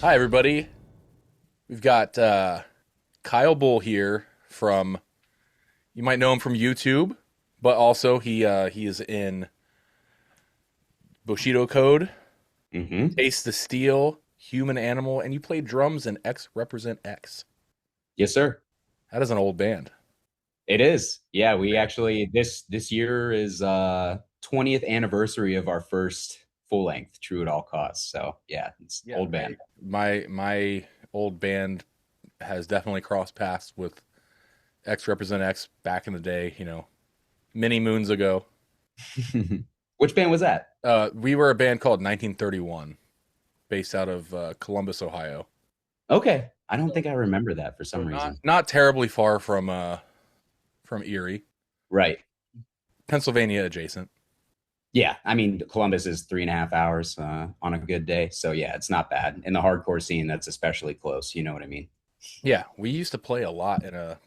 Hi, everybody. We've got Kyle Bull here from, you might know him from YouTube, but also he is in Bushido Code, Hmm. Taste the Steel, Human Animal, and you play drums in X Represent X. Yes, sir. That is an old band. It is. Yeah, we Band. actually this year is 20th anniversary of our first full length True at All Costs. So yeah, it's Yeah, old band. my old band has definitely crossed paths with X Represent X back in the day, many moons ago. Which band was that? We were a band called 1931, based out of Columbus, Ohio. Okay. I don't So, think I remember that for so some not reason. not terribly far from Erie, Right. Pennsylvania adjacent. Yeah. I mean, Columbus is 3.5 hours on a good day. So yeah, it's not bad. In the hardcore scene, that's especially close. You know what I mean? Yeah, we used to play a lot in a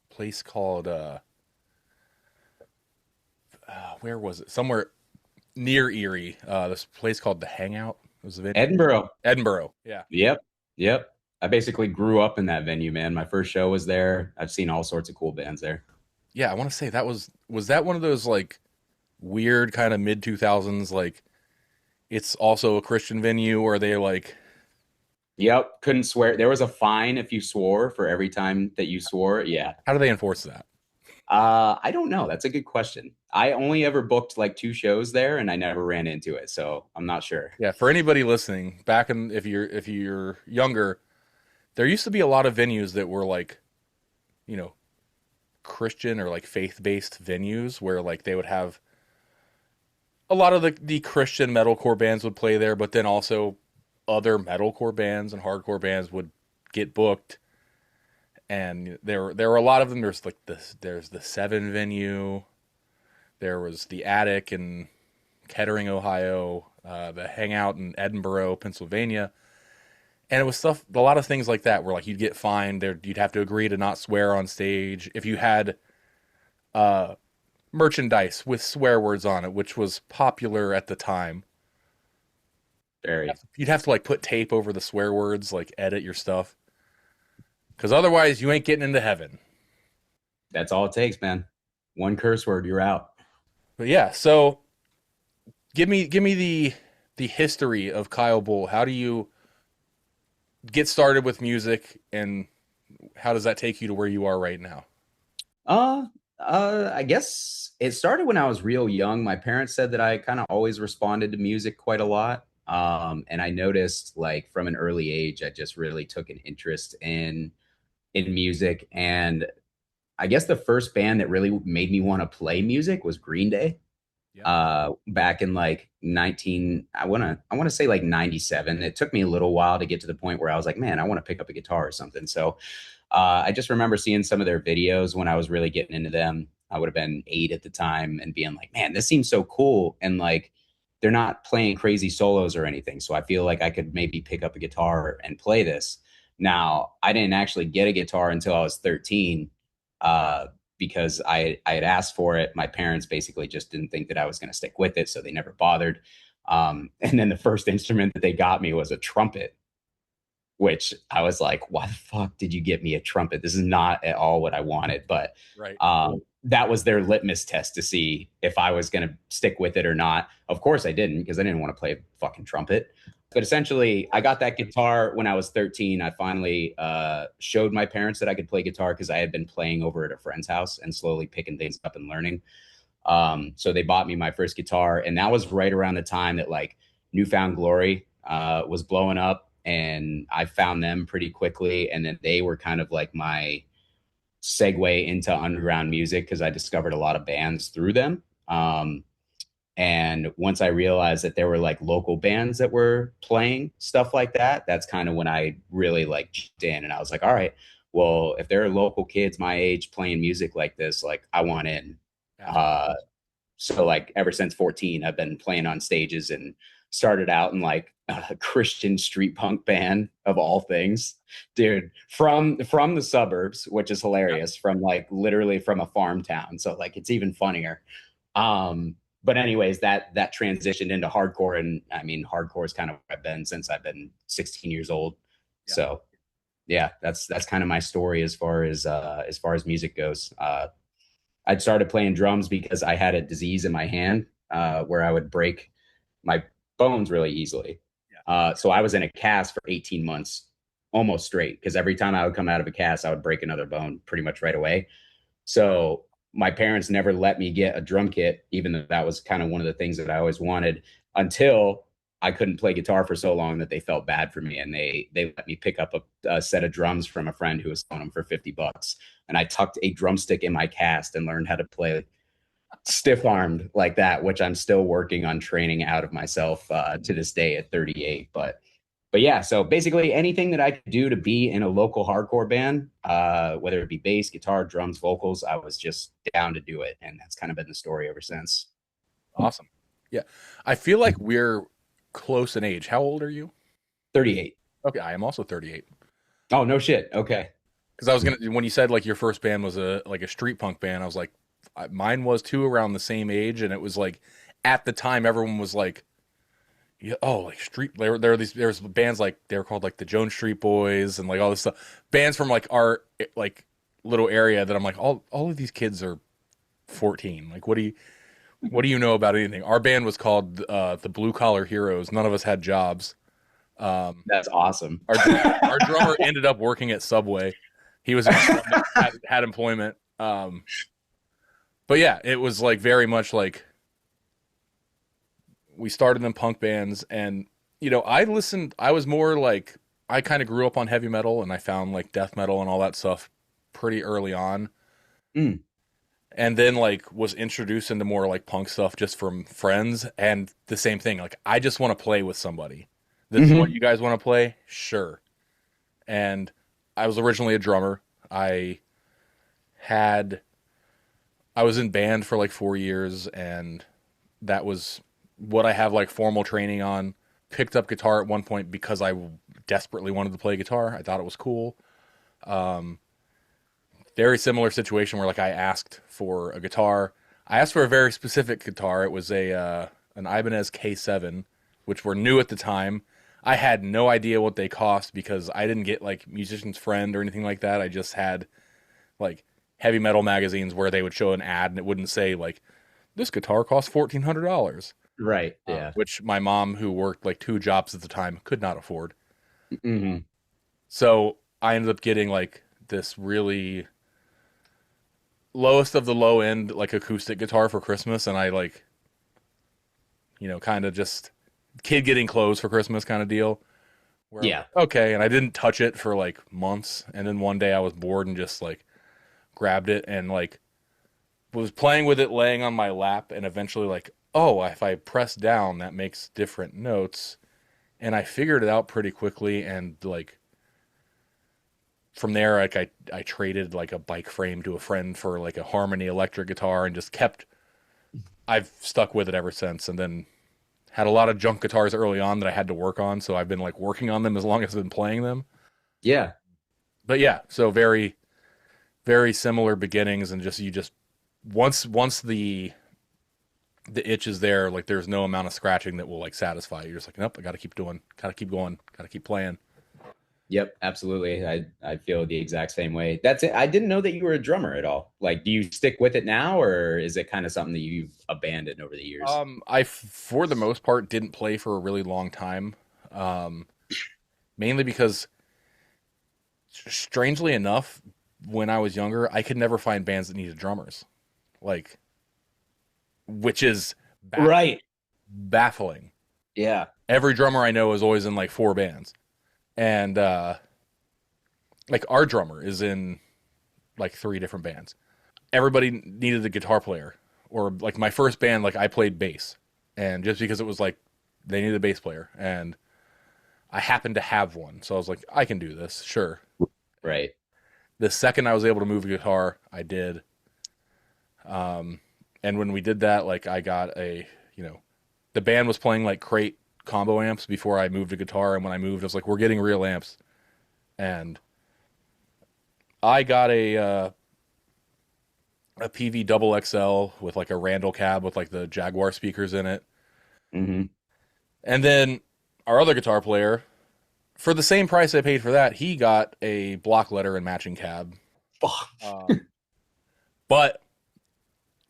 place called where was it? Somewhere near Erie. This place called the Hangout. It was a venue. Edinburgh. Edinburgh. Yeah. Yep. Yep. I basically grew up in that venue, man. My first show was there. I've seen all sorts of cool bands there. Yeah, I want to say that was that one of those like weird kind of mid 2000s like it's also a Christian venue or they like Yep, couldn't swear. There was a fine if you swore for every time that you swore. Yeah. how do they enforce that? I don't know. That's a good question. I only ever booked like two shows there and I never ran into it, so I'm not sure. Yeah, for anybody listening, back in if you're younger, there used to be a lot of venues that were like, you know, Christian or like faith-based venues where like they would have a lot of the Christian metalcore bands would play there, but then also other metalcore bands and hardcore bands would get booked. And there were a lot of them. There's like this. There's the Seven venue. There was the Attic in Kettering, Ohio. The Hangout in Edinburgh, Pennsylvania. And it was stuff. A lot of things like that where like you'd get fined. There, you'd have to agree to not swear on stage if you had uh, merchandise with swear words on it, which was popular at the time. Very. You'd have to like put tape over the swear words, like edit your stuff, because otherwise you ain't getting into heaven. That's all it takes, man. One curse word, you're out. But yeah, so give me the history of Kyle Bull. How do you get started with music, and how does that take you to where you are right now? Uh, I guess it started when I was real young. My parents said that I kind of always responded to music quite a lot. And I noticed like from an early age, I just really took an interest in music. And I guess the first band that really made me want to play music was Green Day. Yeah. Back in like 19, I want to say like 97. It took me a little while to get to the point where I was like, man, I want to pick up a guitar or something. So I just remember seeing some of their videos when I was really getting into them. I would have been 8 at the time and being like, man, this seems so cool. And like, they're not playing crazy solos or anything. So I feel like I could maybe pick up a guitar and play this. Now, I didn't actually get a guitar until I was 13 uh, because I had asked for it. My parents basically just didn't think that I was going to stick with it. So they never bothered. And then the first instrument that they got me was a trumpet, which I was like, why the fuck did you get me a trumpet? This is not at all what I wanted. But Right. that was their litmus test to see if I was going to stick with it or not. Of course, I didn't because I didn't want to play a fucking trumpet. But essentially, I got that guitar when I was 13. I finally showed my parents that I could play guitar because I had been playing over at a friend's house and slowly picking things up and learning. So they bought me my first guitar, and that was right around the time that like Newfound Glory was blowing up, and I found them pretty quickly, and then they were kind of like my segue into underground music because I discovered a lot of bands through them. And once I realized that there were like local bands that were playing stuff like that, that's kind of when I really like jumped in, and I was like, all right, well, if there are local kids my age playing music like this, like I want in. Absolutely. Uh, so like ever since 14, I've been playing on stages and started out in like a Christian street punk band of all things, dude, from the suburbs, which is Yeah. hilarious, from like literally from a farm town. So like it's even funnier. but anyways, that transitioned into hardcore, and I mean, hardcore is kind of what I've been since I've been 16 years old. Yeah. So yeah, that's kind of my story as far as music goes. I'd started playing drums because I had a disease in my hand where I would break my bones really easily. Yeah. So I was in a cast for 18 months, almost straight, because every time I would come out of a cast, I would break another bone pretty much right away. So my parents never let me get a drum kit, even though that was kind of one of the things that I always wanted, until I couldn't play guitar for so long that they felt bad for me, and they let me pick up a set of drums from a friend who was selling them for $50, and I tucked a drumstick in my cast and learned how to play stiff armed like that, which I'm still working on training out of myself to this day at 38. But yeah, so basically anything that I could do to be in a local hardcore band, whether it be bass, guitar, drums, vocals, I was just down to do it, and that's kind of been the story ever since. Awesome. Yeah. I feel like we're close in age. How old are you? 38. Okay, I am also 38. Oh, no shit. Okay. Because I was gonna when you said like your first band was a street punk band, I was like, mine was too around the same age, and it was like at the time everyone was like, yeah, oh, like street. There were these there's bands like they were called like the Jones Street Boys and like all this stuff. Bands from like our like little area that I'm like all of these kids are 14. Like what do you know about anything? Our band was called the Blue Collar Heroes. None of us had jobs. That's awesome. Our drummer ended up working at Subway. He was had employment. But yeah, it was like very much like we started in punk bands, and I was more like I kind of grew up on heavy metal, and I found like death metal and all that stuff pretty early on. Mm. And then like was introduced into more like punk stuff just from friends, and the same thing, like I just want to play with somebody. This is what you guys want to play? Sure. And I was originally a drummer. Had I was in band for like 4 years, and that was what I have like formal training on. Picked up guitar at one point because I desperately wanted to play guitar. I thought it was cool. Very similar situation where like I asked for a guitar. I asked for a very specific guitar. It was an Ibanez K7, which were new at the time. I had no idea what they cost because I didn't get like Musician's Friend or anything like that. I just had like heavy metal magazines where they would show an ad and it wouldn't say like this guitar costs $1,400, Right. Yeah. which my mom, who worked like two jobs at the time, could not afford. Hmm. So I ended up getting like this really lowest of the low end like acoustic guitar for Christmas, and I like kind of just kid getting clothes for Christmas kind of deal. Where I'm Yeah. like, okay, and I didn't touch it for like months, and then one day I was bored and just like grabbed it and like was playing with it laying on my lap, and eventually like, oh, if I press down that makes different notes, and I figured it out pretty quickly, and like from there like I traded like a bike frame to a friend for like a Harmony electric guitar and just kept I've stuck with it ever since, and then had a lot of junk guitars early on that I had to work on, so I've been like working on them as long as I've been playing them. Yeah. But yeah, so very very similar beginnings, and just you just once the itch is there, like there's no amount of scratching that will like satisfy you. You're just like, nope, I got to keep doing, got to keep going, got to keep playing. Yep, absolutely. I feel the exact same way. That's it. I didn't know that you were a drummer at all. Like, do you stick with it now, or is it kind of something that you've abandoned over the years? I for the most part didn't play for a really long time, um, mainly because strangely enough, when I was younger, I could never find bands that needed drummers, like which is Right. baffling. Yeah. Every drummer I know is always in like four bands, and like our drummer is in like three different bands. Everybody needed a guitar player, or like my first band, like I played bass, and just because it was like they needed a bass player, and I happened to have one, so I was like, I can do this, sure. Right. The second I was able to move a guitar, I did. And when we did that, like I got the band was playing like crate combo amps before I moved a guitar, and when I moved, I was like, we're getting real amps, and I got a PV double XL with like a Randall cab with like the Jaguar speakers in it. Mm-hmm. And then our other guitar player, for the same price I paid for that, he got a block letter and matching cab. Um, but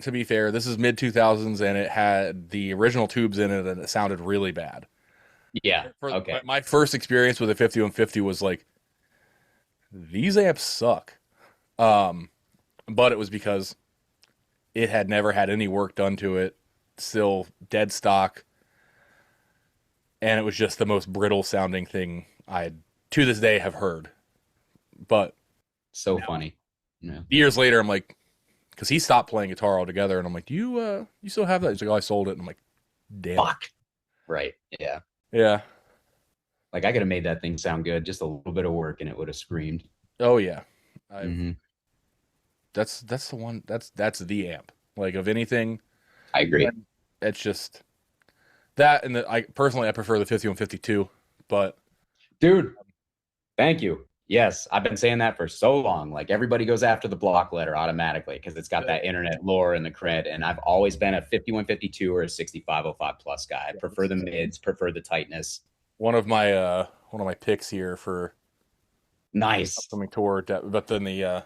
to be fair, this is mid 2000s and it had the original tubes in it and it sounded really bad. Yeah. For Okay. my first experience with a 5150 was like, these amps suck. Um, but it was because it had never had any work done to it, still dead stock, and it was just the most brittle sounding thing I to this day have heard. But So funny. Yeah. years later, I'm like, because he stopped playing guitar altogether, and I'm like, do you still have that? He's like, oh, I sold it, and I'm like, damn it. Fuck. Right. Yeah. Yeah. Like I could have made that thing sound good, just a little bit of work and it would have screamed. Oh yeah. I Hmm. that's the one. That's the amp. Like of anything, I agree. it's just that, and I personally I prefer the 5152, but Dude, thank you. Yes, I've been saying that for so long. Like everybody goes after the block letter automatically because it's got that internet lore and the cred. And I've always been a 5152 or a 6505 plus guy. I prefer the mids, prefer the tightness. one of my picks here for Nice. upcoming tour, but then to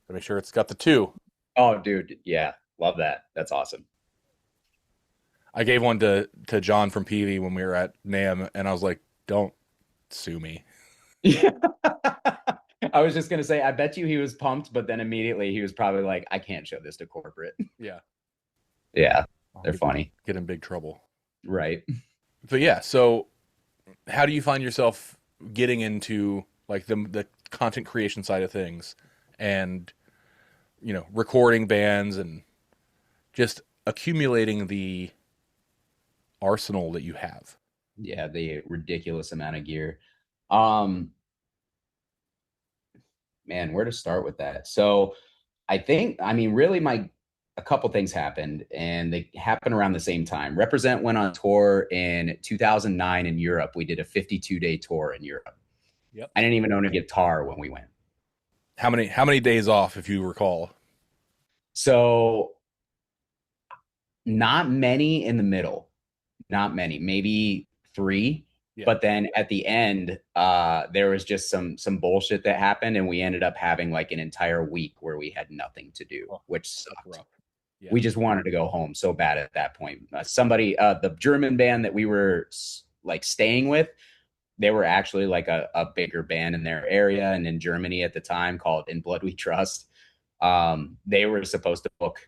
make sure it's got the two. Oh, dude. Yeah. Love that. That's awesome. I gave one to John from PV when we were at NAM, and I was like, "Don't sue me." Yeah. I was just gonna say, I bet you he was pumped, but then immediately he was probably like, I can't show this to corporate. Yeah, Yeah, I'll they're funny. get in big trouble. Right. But yeah, so how do you find yourself getting into like the content creation side of things, and recording bands and just accumulating the arsenal that you have? Yeah, the ridiculous amount of gear. Um, man, where to start with that? So I think, I mean, really a couple things happened and they happened around the same time. Represent went on tour in 2009 in Europe. We did a 52-day tour in Europe. Yep. I didn't even own a guitar when we went. How many days off, if you recall? So not many in the middle, not many, maybe three. Yeah. But then at the end, there was just some bullshit that happened, and we ended up having like an entire week where we had nothing to do, Oh, which that's sucked. rough. Yeah. We just wanted to go home so bad at that point. The German band that we were like staying with, they were actually like a bigger band in their area and in Germany at the time called In Blood We Trust. They were supposed to book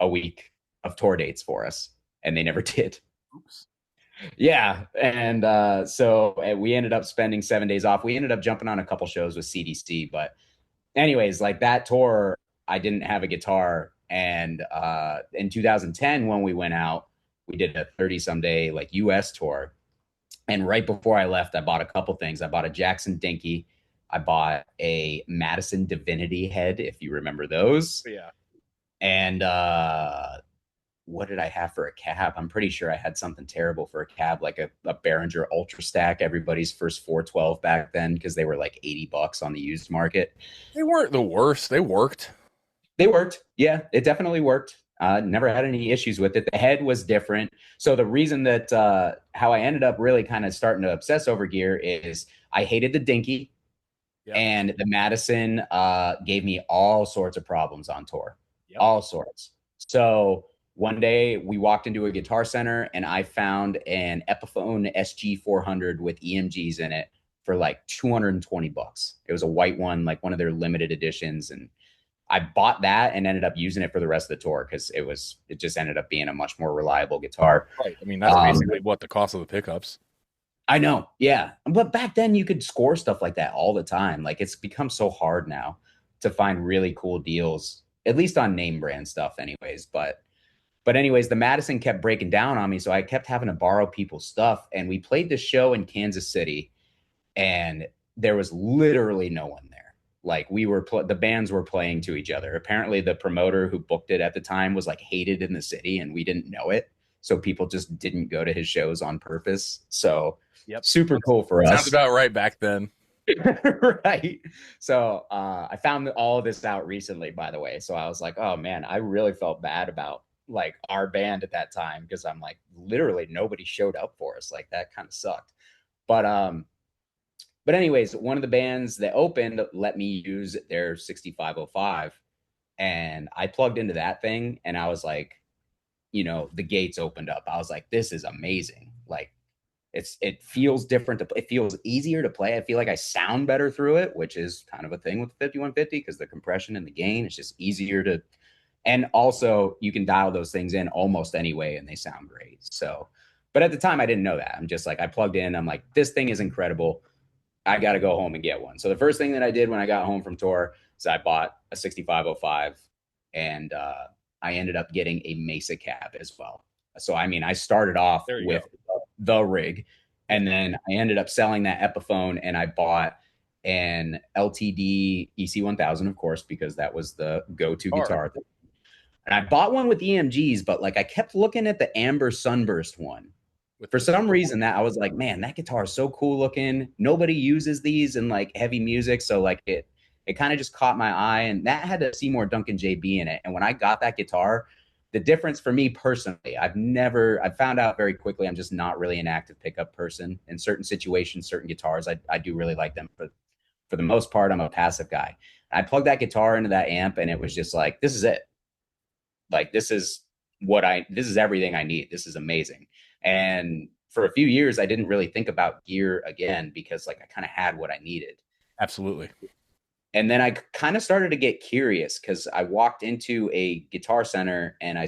a week of tour dates for us, and they never did. Oops. Yeah, and so we ended up spending 7 days off. We ended up jumping on a couple shows with CDC, but anyways, like that tour, I didn't have a guitar, and in 2010 when we went out, we did a 30 some day like US tour, and right before I left, I bought a couple things. I bought a Jackson Dinky, I bought a Madison Divinity head, if you remember those, Yeah. and what did I have for a cab? I'm pretty sure I had something terrible for a cab, like a Behringer Ultra Stack, everybody's first 412 back then, because they were like $80 on the used market. They weren't the worst. They worked. They worked. Yeah, it definitely worked. Never had any issues with it. The head was different. So the reason that how I ended up really kind of starting to obsess over gear is I hated the Dinky, Yep. and the Madison gave me all sorts of problems on tour, Yep. all sorts. So one day we walked into a Guitar Center and I found an Epiphone SG 400 with EMGs in it for like $220. It was a white one, like one of their limited editions. And I bought that and ended up using it for the rest of the tour because it just ended up being a much more reliable guitar. Right. I mean, that's basically what the cost of the pickups. I know, yeah. But back then you could score stuff like that all the time. Like it's become so hard now to find really cool deals, at least on name brand stuff anyways. But anyways, the Madison kept breaking down on me, so I kept having to borrow people's stuff. And we played the show in Kansas City, and there was literally no one there. Like the bands were playing to each other. Apparently, the promoter who booked it at the time was like hated in the city, and we didn't know it. So people just didn't go to his shows on purpose. So Yep. super cool for Sounds us. about right back then. Right. So I found all of this out recently, by the way. So I was like, oh man, I really felt bad about like our band at that time because I'm like, literally nobody showed up for us. Like that kind of sucked. But anyways, one of the bands that opened let me use their 6505, and I plugged into that thing, and I was like, the gates opened up. I was like, this is amazing. Like it feels different it feels easier to play. I feel like I sound better through it, which is kind of a thing with the 5150 because the compression and the gain is just easier to, and also you can dial those things in almost any way and they sound great. So, but at the time I didn't know that. I'm just like, I plugged in, I'm like, this thing is incredible. I got to go home and get one. So the first thing that I did when I got home from tour is I bought a 6505, and I ended up getting a Mesa cab as well. So, I mean, I started off There you with go. the rig, Yeah. and then I ended up selling that Epiphone, and I bought an LTD EC1000, of course, because that was the go-to Hard guitar. And I bought one with EMGs, but like I kept looking at the Amber Sunburst one. with For the some silver reason, one. that I was like, man, that guitar is so cool looking. Nobody uses these in like heavy music, so like it kind of just caught my eye, and that had to see more Duncan JB in it. And when I got that guitar, the difference for me personally, I found out very quickly I'm just not really an active pickup person. In certain situations, certain guitars, I do really like them. But for the most part, I'm a passive guy. I plugged that guitar into that amp, and it was just like, this is it. Like this is everything I need. This is amazing. And for a few years I didn't really think about gear again because like I kind of had what I needed. Absolutely. And then I kind of started to get curious because I walked into a guitar center and I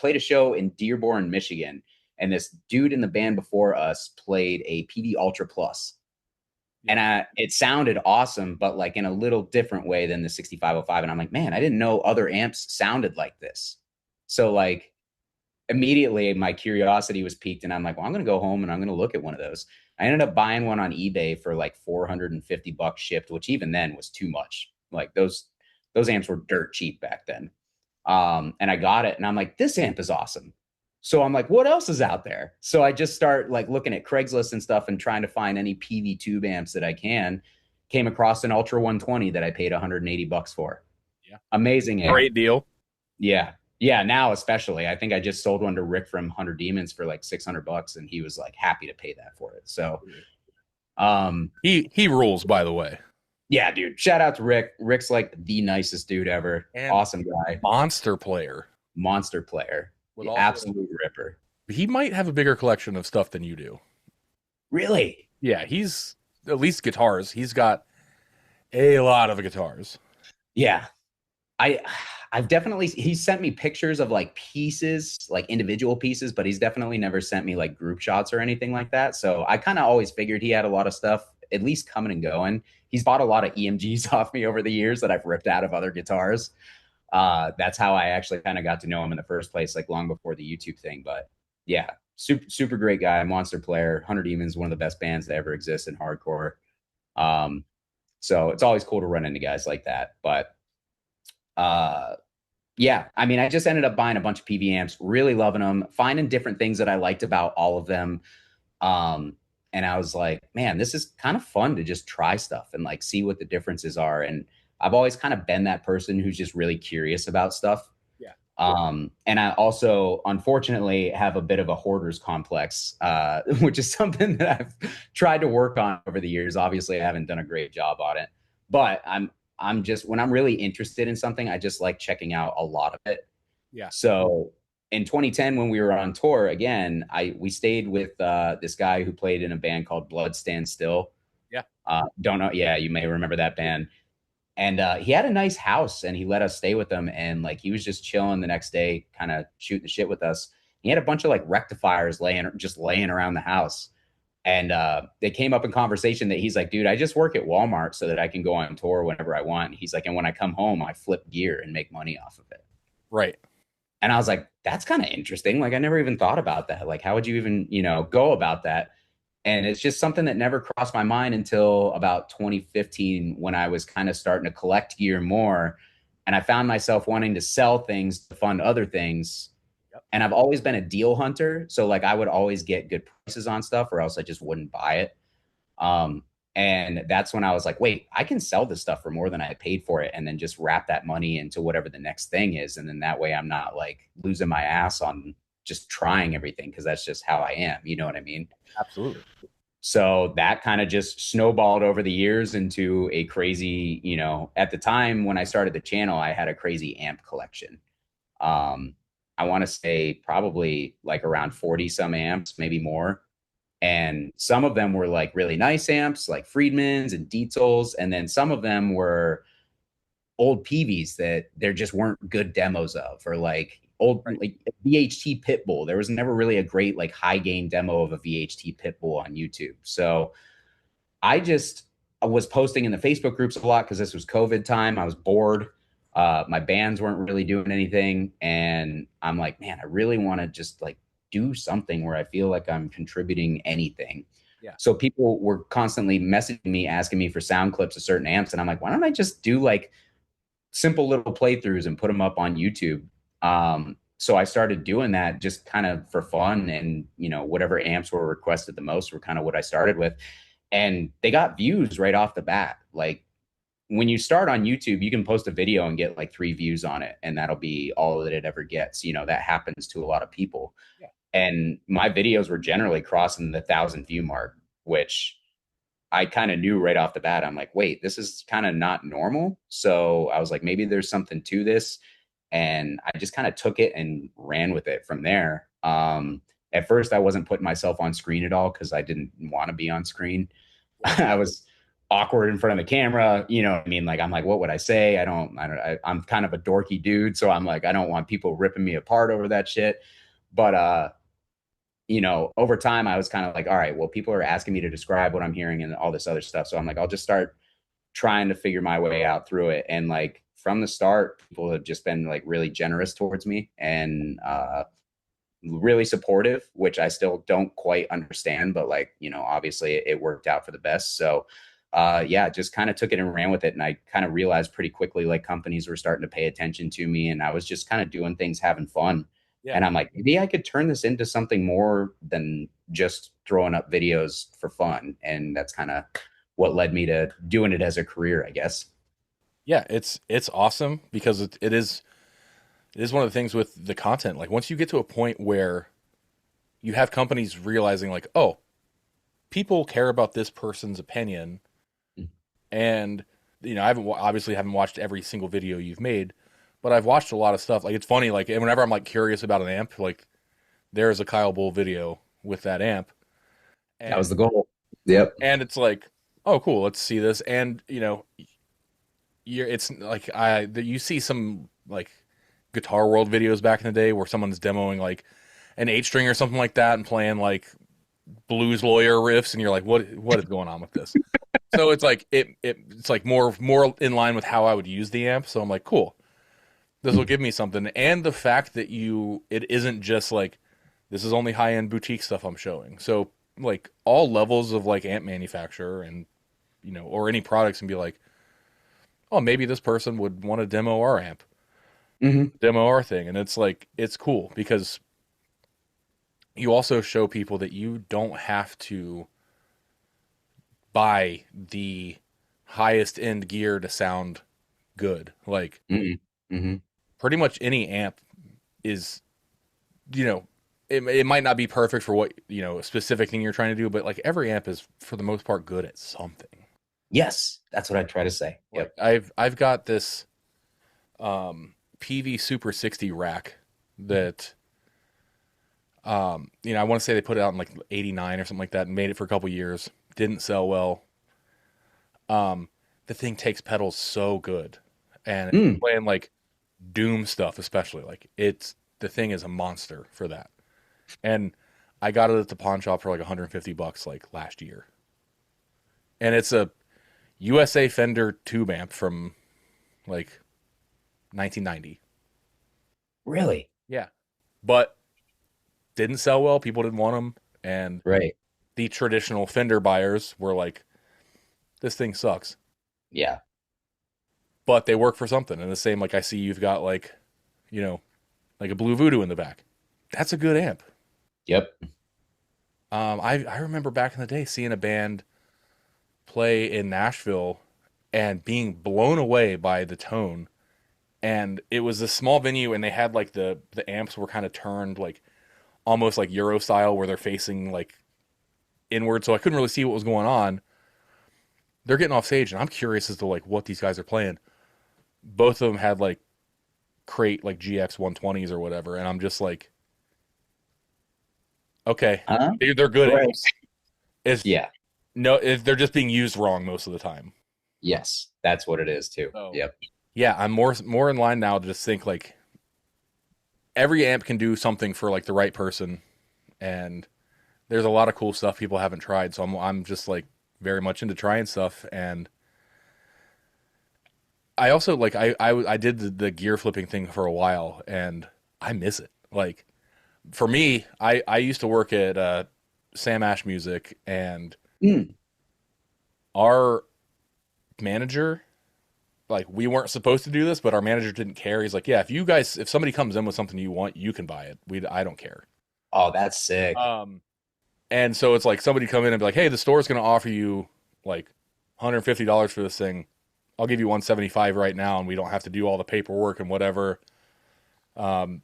played a show in Dearborn, Michigan, and this dude in the band before us played a PD Ultra Plus, Yeah. and it sounded awesome, but like in a little different way than the 6505. And I'm like, man, I didn't know other amps sounded like this. So like immediately my curiosity was piqued, and I'm like, well, I'm going to go home and I'm going to look at one of those. I ended up buying one on eBay for like $450 shipped, which even then was too much. Like those amps were dirt cheap back then. And I got it, and I'm like, this amp is awesome. So I'm like, what else is out there? So I just start like looking at Craigslist and stuff and trying to find any PV tube amps that I can. Came across an Ultra 120 that I paid $180 for. Yeah. Amazing amp. Great deal. Yeah. Yeah. Now, especially, I think I just sold one to Rick from 100 Demons for like $600, and he was like happy to pay that for it. So, um, He rules, by the way. yeah, dude, shout out to Rick. Rick's like the nicest dude ever. And Awesome guy, monster player. monster player, With the also, absolute ripper. he might have a bigger collection of stuff than you do. Really? Yeah, he's at least guitars. He's got a lot of guitars. Yeah. I I've definitely he sent me pictures of like pieces, like individual pieces, but he's definitely never sent me like group shots or anything like that. So I kind of always figured he had a lot of stuff at least coming and going. He's bought a lot of EMGs off me over the years that I've ripped out of other guitars. That's how I actually kind of got to know him in the first place, like long before the YouTube thing. But yeah, super great guy, monster player. 100 Demons, one of the best bands that ever exist in hardcore. Um, so it's always cool to run into guys like that. But uh, yeah, I mean, I just ended up buying a bunch of PV amps, really loving them, finding different things that I liked about all of them. Um, and I was like, man, this is kind of fun to just try stuff and like see what the differences are. And I've always kind of been that person who's just really curious about stuff. Yeah. And I also, unfortunately, have a bit of a hoarder's complex, which is something that I've tried to work on over the years. Obviously, I haven't done a great job on it, but I'm just when I'm really interested in something, I just like checking out a lot of it. Yeah. So in 2010, when we were on tour again, we stayed with this guy who played in a band called Blood Stand Still. Yeah. Don't know. Yeah, you may remember that band. And he had a nice house, and he let us stay with him. And like he was just chilling the next day, kind of shooting the shit with us. He had a bunch of like rectifiers laying around the house. And they came up in conversation that he's like, dude, I just work at Walmart so that I can go on tour whenever I want. He's like, and when I come home, I flip gear and make money off of it. Right. And I was like, that's kind of interesting. Like, I never even thought about that. Like, how would you even, go about that? And it's just something that never crossed my mind until about 2015 when I was kind of starting to collect gear more. And I found myself wanting to sell things to fund other things. Yep. And I've always been a deal hunter. So like I would always get good prices on stuff or else I just wouldn't buy it. And that's when I was like, wait, I can sell this stuff for more than I paid for it and then just wrap that money into whatever the next thing is. And then that way I'm not like losing my ass on just trying everything because that's just how I am. You know what I mean? Absolutely. So that kind of just snowballed over the years into a crazy, at the time when I started the channel, I had a crazy amp collection. Um, I want to say probably like around 40 some amps, maybe more. And some of them were like really nice amps, like Friedmans and Dietzels. And then some of them were old PVs that there just weren't good demos of, or like old Right. like VHT Pitbull. There was never really a great like high gain demo of a VHT Pitbull on YouTube. So I was posting in the Facebook groups a lot because this was COVID time. I was bored. My bands weren't really doing anything. And I'm like, man, I really want to just like do something where I feel like I'm contributing anything. Yeah. So people were constantly messaging me, asking me for sound clips of certain amps. And I'm like, why don't I just do like simple little playthroughs and put them up on YouTube? So I started doing that just kind of for fun. And, whatever amps were requested the most were kind of what I started with, and they got views right off the bat. Like when you start on YouTube, you can post a video and get like 3 views on it, and that'll be all that it ever gets. That happens to a lot of people. Yeah. And my videos were generally crossing the 1,000 view mark, which I kind of knew right off the bat. I'm like, wait, this is kind of not normal. So I was like, maybe there's something to this. And I just kind of took it and ran with it from there. At first, I wasn't putting myself on screen at all because I didn't want to be on screen. Yeah. I was awkward in front of the camera. You know what I mean? Like, I'm like, what would I say? I'm kind of a dorky dude. So I'm like, I don't want people ripping me apart over that shit. But, over time, I was kind of like, all right, well, people are asking me to describe what I'm hearing and all this other stuff. So I'm like, I'll just start trying to figure my way out through it. And like from the start, people have just been like really generous towards me and really supportive, which I still don't quite understand, but like, obviously it worked out for the best. So yeah, just kind of took it and ran with it. And I kind of realized pretty quickly, like companies were starting to pay attention to me and I was just kind of doing things, having fun. Yeah. And I'm like, maybe I could turn this into something more than just throwing up videos for fun. And that's kind of what led me to doing it as a career, I guess. Yeah. It's awesome because it is one of the things with the content. Like once you get to a point where you have companies realizing like, oh, people care about this person's opinion, and I obviously haven't watched every single video you've made, but I've watched a lot of stuff. Like it's funny, like and whenever I'm like curious about an amp, like there is a Kyle Bull video with that amp, That was and the goal. Yep. it's like, oh, cool, let's see this, and it's like you see some like Guitar World videos back in the day where someone's demoing like an 8 string or something like that and playing like blues lawyer riffs, and you're like, what is going on with this? So it's like it's like more in line with how I would use the amp. So I'm like, cool, this will give me something. And the fact that it isn't just like this is only high end boutique stuff I'm showing. So like all levels of like amp manufacturer and or any products, and be like, oh, maybe this person would want to demo our amp, Mm-hmm. demo our thing, and it's like it's cool because you also show people that you don't have to buy the highest end gear to sound good. Like Mm-hmm. Mm-hmm. pretty much any amp is, you know, it might not be perfect for what, a specific thing you're trying to do, but like every amp is for the most part good at something. Yes, that's what I try to say. Like Yep. I've got this PV Super 60 rack that I want to say they put it out in like 89 or something like that and made it for a couple years. Didn't sell well. The thing takes pedals so good. And if you're Mm. playing like Doom stuff, especially, like the thing is a monster for that. And I got it at the pawn shop for like $150 like last year. And it's a USA Fender tube amp from like 1990. Really? Yeah. But didn't sell well. People didn't want them. And Right. the traditional Fender buyers were like, this thing sucks. Yeah. But they work for something. And the same, like I see you've got like, you know, like a Blue Voodoo in the back. That's a good amp. Yep. I remember back in the day seeing a band play in Nashville and being blown away by the tone. And it was a small venue, and they had like the amps were kind of turned like almost like Euro style, where they're facing like inward, so I couldn't really see what was going on. They're getting off stage, and I'm curious as to like what these guys are playing. Both of them had like crate like GX 120s or whatever, and I'm just like, okay, Huh? they're good Right. amps. It's Yeah. no, they're just being used wrong most of the time. Yes. That's what it is too. So Yep. yeah, I'm more in line now to just think like every amp can do something for like the right person, and there's a lot of cool stuff people haven't tried. So I'm just like very much into trying stuff, and I also like I did the gear flipping thing for a while, and I miss it. Like for me, I used to work at Sam Ash Music, and Mm. our manager, like we weren't supposed to do this, but our manager didn't care. He's like, yeah, if somebody comes in with something you want, you can buy it. I don't care. Oh, that's sick. And so it's like somebody come in and be like, hey, the store's going to offer you like $150 for this thing. I'll give you 175 right now, and we don't have to do all the paperwork and whatever. Um,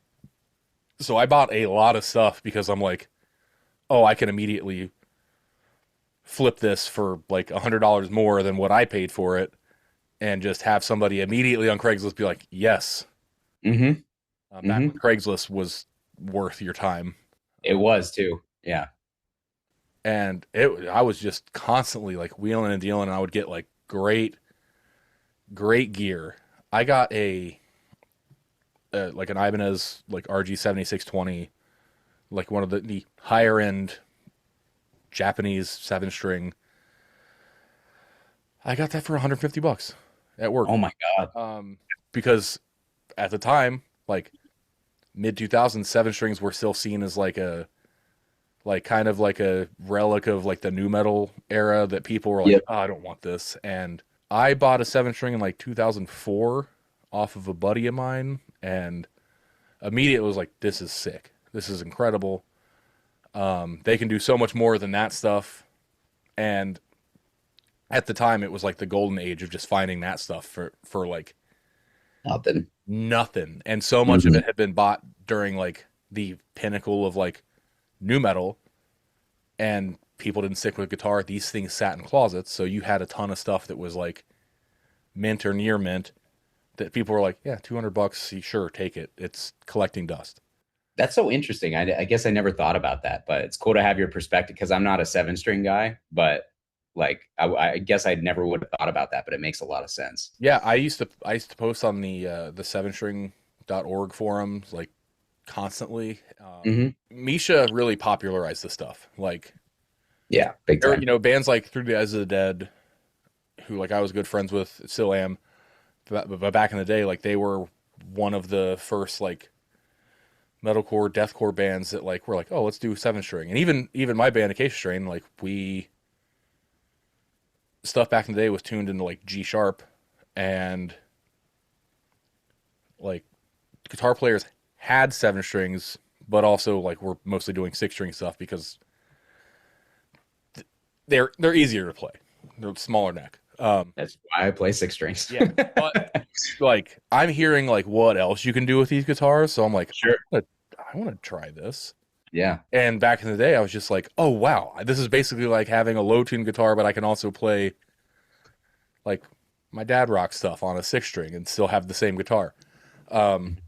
so I bought a lot of stuff because I'm like, oh, I can immediately flip this for like $100 more than what I paid for it, and just have somebody immediately on Craigslist be like, yes. Mm-hmm. Back Mm-hmm. when Craigslist was worth your time. It was too. Yeah. And I was just constantly like wheeling and dealing, and I would get like great gear. I got like an Ibanez like RG 7620, like one of the higher end Japanese 7 string. I got that for $150 at work. Oh my God. Because at the time, like mid 2000s, 7 strings were still seen as like kind of like a relic of like the new metal era, that people were like, Yep. oh, I don't want this. And I bought a 7 string in like 2004 off of a buddy of mine, and immediately was like, this is sick. This is incredible. They can do so much more than that stuff. And at the time, it was like the golden age of just finding that stuff for like Nothing. nothing. And so much of Mm-hmm. it had been bought during like the pinnacle of like new metal, and people didn't stick with guitar. These things sat in closets, so you had a ton of stuff that was like mint or near mint, that people were like, yeah, $200, sure, take it. It's collecting dust. That's so interesting. I guess I never thought about that, but it's cool to have your perspective because I'm not a 7 string guy, but like I guess I never would have thought about that, but it makes a lot of sense. Yeah, I used to post on the 7string.org forums like constantly. Hmm. Misha really popularized this stuff. Like Yeah, big there, time. bands like Through the Eyes of the Dead, who like I was good friends with, still am. But back in the day, like they were one of the first like metalcore, deathcore bands that like were like, oh, let's do 7 string. And even my band, Acacia Strain, like we stuff back in the day was tuned into like G sharp, and like guitar players had 7 strings, but also like we're mostly doing 6 string stuff because they're easier to play. They're smaller neck. That's why I play 6 strings. Yeah, but like I'm hearing like what else you can do with these guitars, so I'm like, Sure. I want to try this. Yeah. And back in the day, I was just like, oh wow, this is basically like having a low tune guitar, but I can also play like my dad rock stuff on a 6 string and still have the same guitar. Um,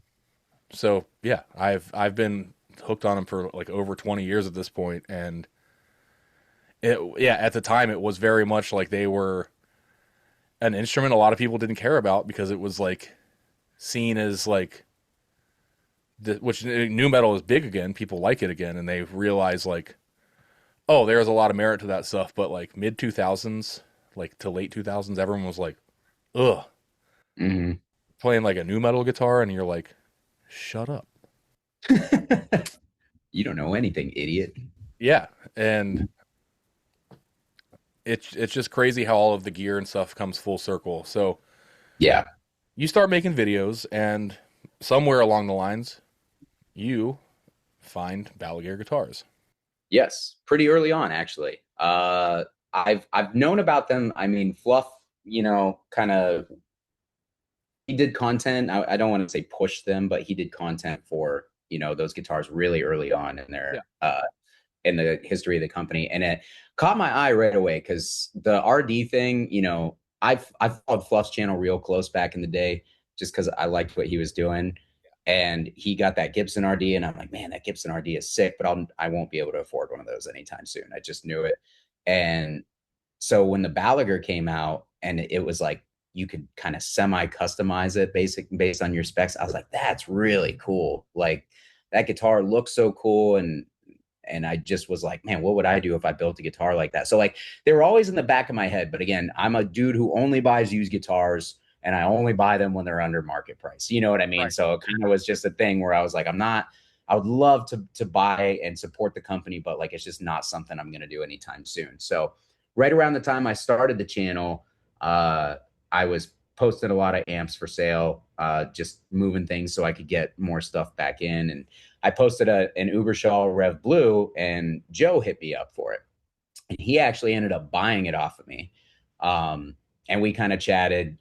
so yeah, I've been hooked on them for like over 20 years at this point, and yeah, at the time it was very much like they were an instrument a lot of people didn't care about because it was like seen as like which new metal is big again. People like it again, and they realize like, oh, there's a lot of merit to that stuff. But like mid 2000s, like to late 2000s, everyone was like, ugh, Hmm. playing like a new metal guitar, and you're like, shut up. You don't know anything, idiot. Yeah, and it's just crazy how all of the gear and stuff comes full circle. So Yeah. you start making videos, and somewhere along the lines, you find Balaguer guitars. Yes. Pretty early on, actually. I've known about them. I mean, Fluff, kind of he did content. I don't want to say push them, but he did content for, those guitars really early on in Yeah. their in the history of the company. And it caught my eye right away because the RD thing, I've followed Fluff's channel real close back in the day just because I liked what he was doing. And he got that Gibson RD, and I'm like, man, that Gibson RD is sick, but I won't be able to afford one of those anytime soon. I just knew it. And so when the Balaguer came out and it was like you could kind of semi customize it based on your specs, I was like, that's really cool. Like that guitar looks so cool, and I just was like, man, what would I do if I built a guitar like that? So like they were always in the back of my head. But again, I'm a dude who only buys used guitars, and I only buy them when they're under market price. You know what I mean? Right. So it kind of was just a thing where I was like, I would love to buy and support the company, but like it's just not something I'm gonna do anytime soon. So right around the time I started the channel, I was posting a lot of amps for sale, just moving things so I could get more stuff back in. And I posted an Ubershaw Rev Blue, and Joe hit me up for it. And he actually ended up buying it off of me. And we kind of chatted,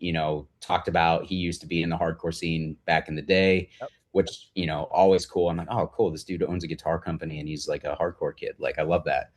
talked about he used to be in the hardcore scene back in the day, Yep. which, always cool. I'm like, oh, cool. This dude owns a guitar company and he's like a hardcore kid. Like, I love that.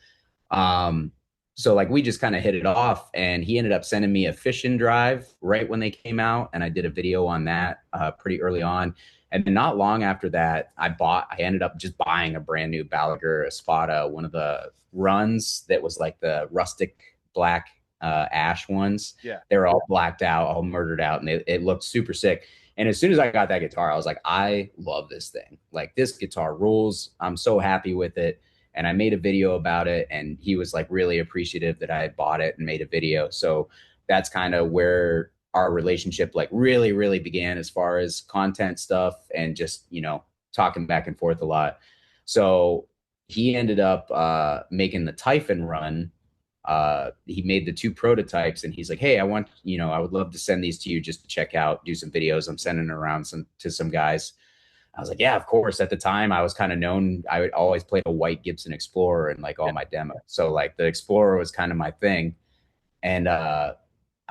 Um, so like we just kind of hit it off, and he ended up sending me a fishing drive right when they came out. And I did a video on that pretty early on. And then not long after that, I ended up just buying a brand new Balaguer Espada, one of the runs that was like the rustic black ash ones. Yeah. They were all blacked out, all murdered out, and it looked super sick. And as soon as I got that guitar, I was like, I love this thing. Like this guitar rules. I'm so happy with it. And I made a video about it, and he was like really appreciative that I had bought it and made a video. So that's kind of where our relationship like really, really began as far as content stuff and just, talking back and forth a lot. So he ended up making the Typhon run. He made the two prototypes, and he's like, hey, I would love to send these to you just to check out, do some videos. I'm sending around to some guys. I was like, yeah, of course. At the time, I was kind of known. I would always play a white Gibson Explorer in like all Yeah. my demos. So like the Explorer was kind of my thing. And I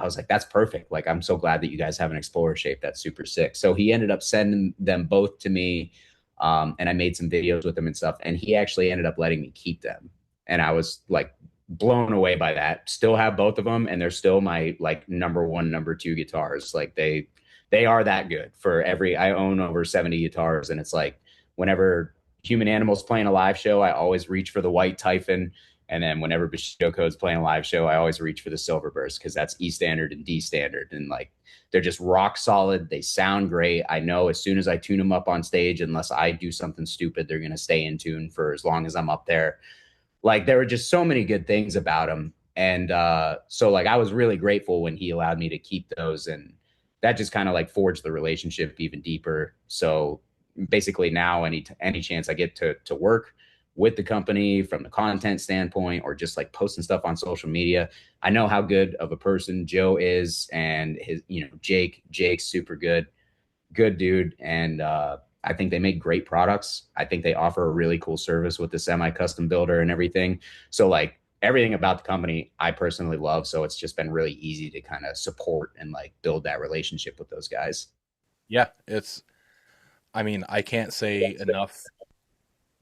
was like, that's perfect. Like, I'm so glad that you guys have an Explorer shape. That's super sick. So he ended up sending them both to me. And I made some videos with him and stuff. And he actually ended up letting me keep them. And I was like blown away by that. Still have both of them. And they're still my like number one, number two guitars. Like they are that good. I own over 70 guitars, and it's like whenever Human Animal's playing a live show, I always reach for the white Typhon. And then whenever Bushido Code's playing a live show, I always reach for the Silver Burst because that's E standard and D standard. And like they're just rock solid. They sound great. I know as soon as I tune them up on stage, unless I do something stupid, they're going to stay in tune for as long as I'm up there. Like there were just so many good things about him. And so like I was really grateful when he allowed me to keep those, and that just kind of like forged the relationship even deeper. So basically now any chance I get to work with the company from the content standpoint or just like posting stuff on social media, I know how good of a person Joe is, and his Jake's super good dude. And I think they make great products. I think they offer a really cool service with the semi-custom builder and everything. So like everything about the company I personally love. So it's just been really easy to kind of support and like build that relationship with those guys. Yeah. I mean, I can't say enough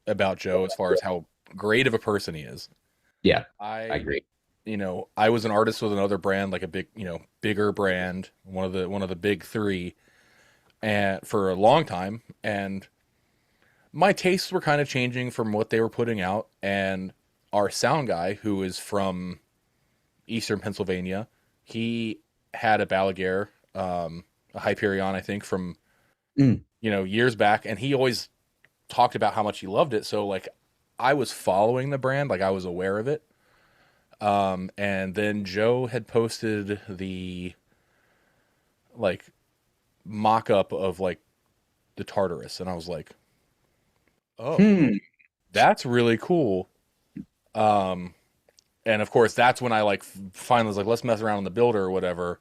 about Joe as far as how great of a person he is. Yeah, I I, agree. I was an artist with another brand, like a big, bigger brand, one of the big three, and for a long time. And my tastes were kind of changing from what they were putting out. And our sound guy, who is from Eastern Pennsylvania, he had a Balaguer, a Hyperion, I think, from Mm. years back, and he always talked about how much he loved it. So like, I was following the brand, like I was aware of it. And then Joe had posted the like mock up of like the Tartarus, and I was like, oh, Hmm. that's really cool. Um, and of course, that's when I like finally was like, let's mess around in the builder or whatever.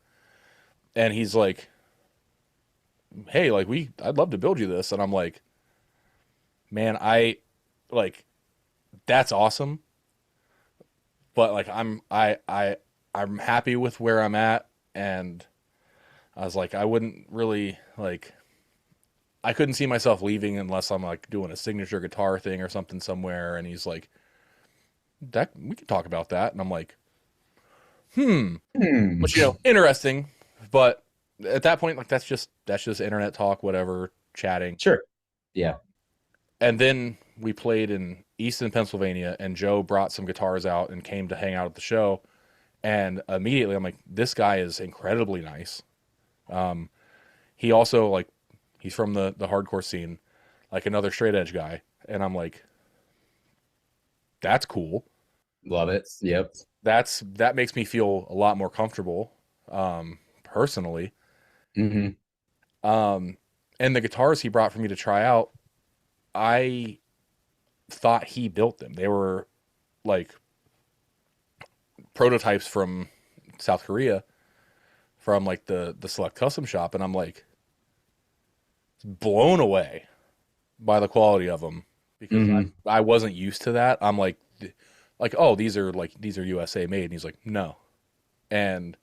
And he's like, hey, like I'd love to build you this, and I'm like, man, I like that's awesome. but like I'm happy with where I'm at, and I was like, I wouldn't really like. I couldn't see myself leaving unless I'm like doing a signature guitar thing or something somewhere. And he's like, "That we can talk about that." And I'm like, "Hmm," Hmm. which interesting, but at that point, like that's just internet talk, whatever, chatting. Sure. Yeah. And then we played in Easton, Pennsylvania, and Joe brought some guitars out and came to hang out at the show. And immediately, I'm like, "This guy is incredibly nice." Um, he also like he's from the hardcore scene, like another straight edge guy, and I'm like, "That's cool." Love it. Yep. That makes me feel a lot more comfortable, personally. Hmm. Um, and the guitars he brought for me to try out, I thought he built them. They were like prototypes from South Korea, from like the Select Custom Shop, and I'm like blown away by the quality of them because Hmm. I wasn't used to that. I'm like oh these are USA made, and he's like no, and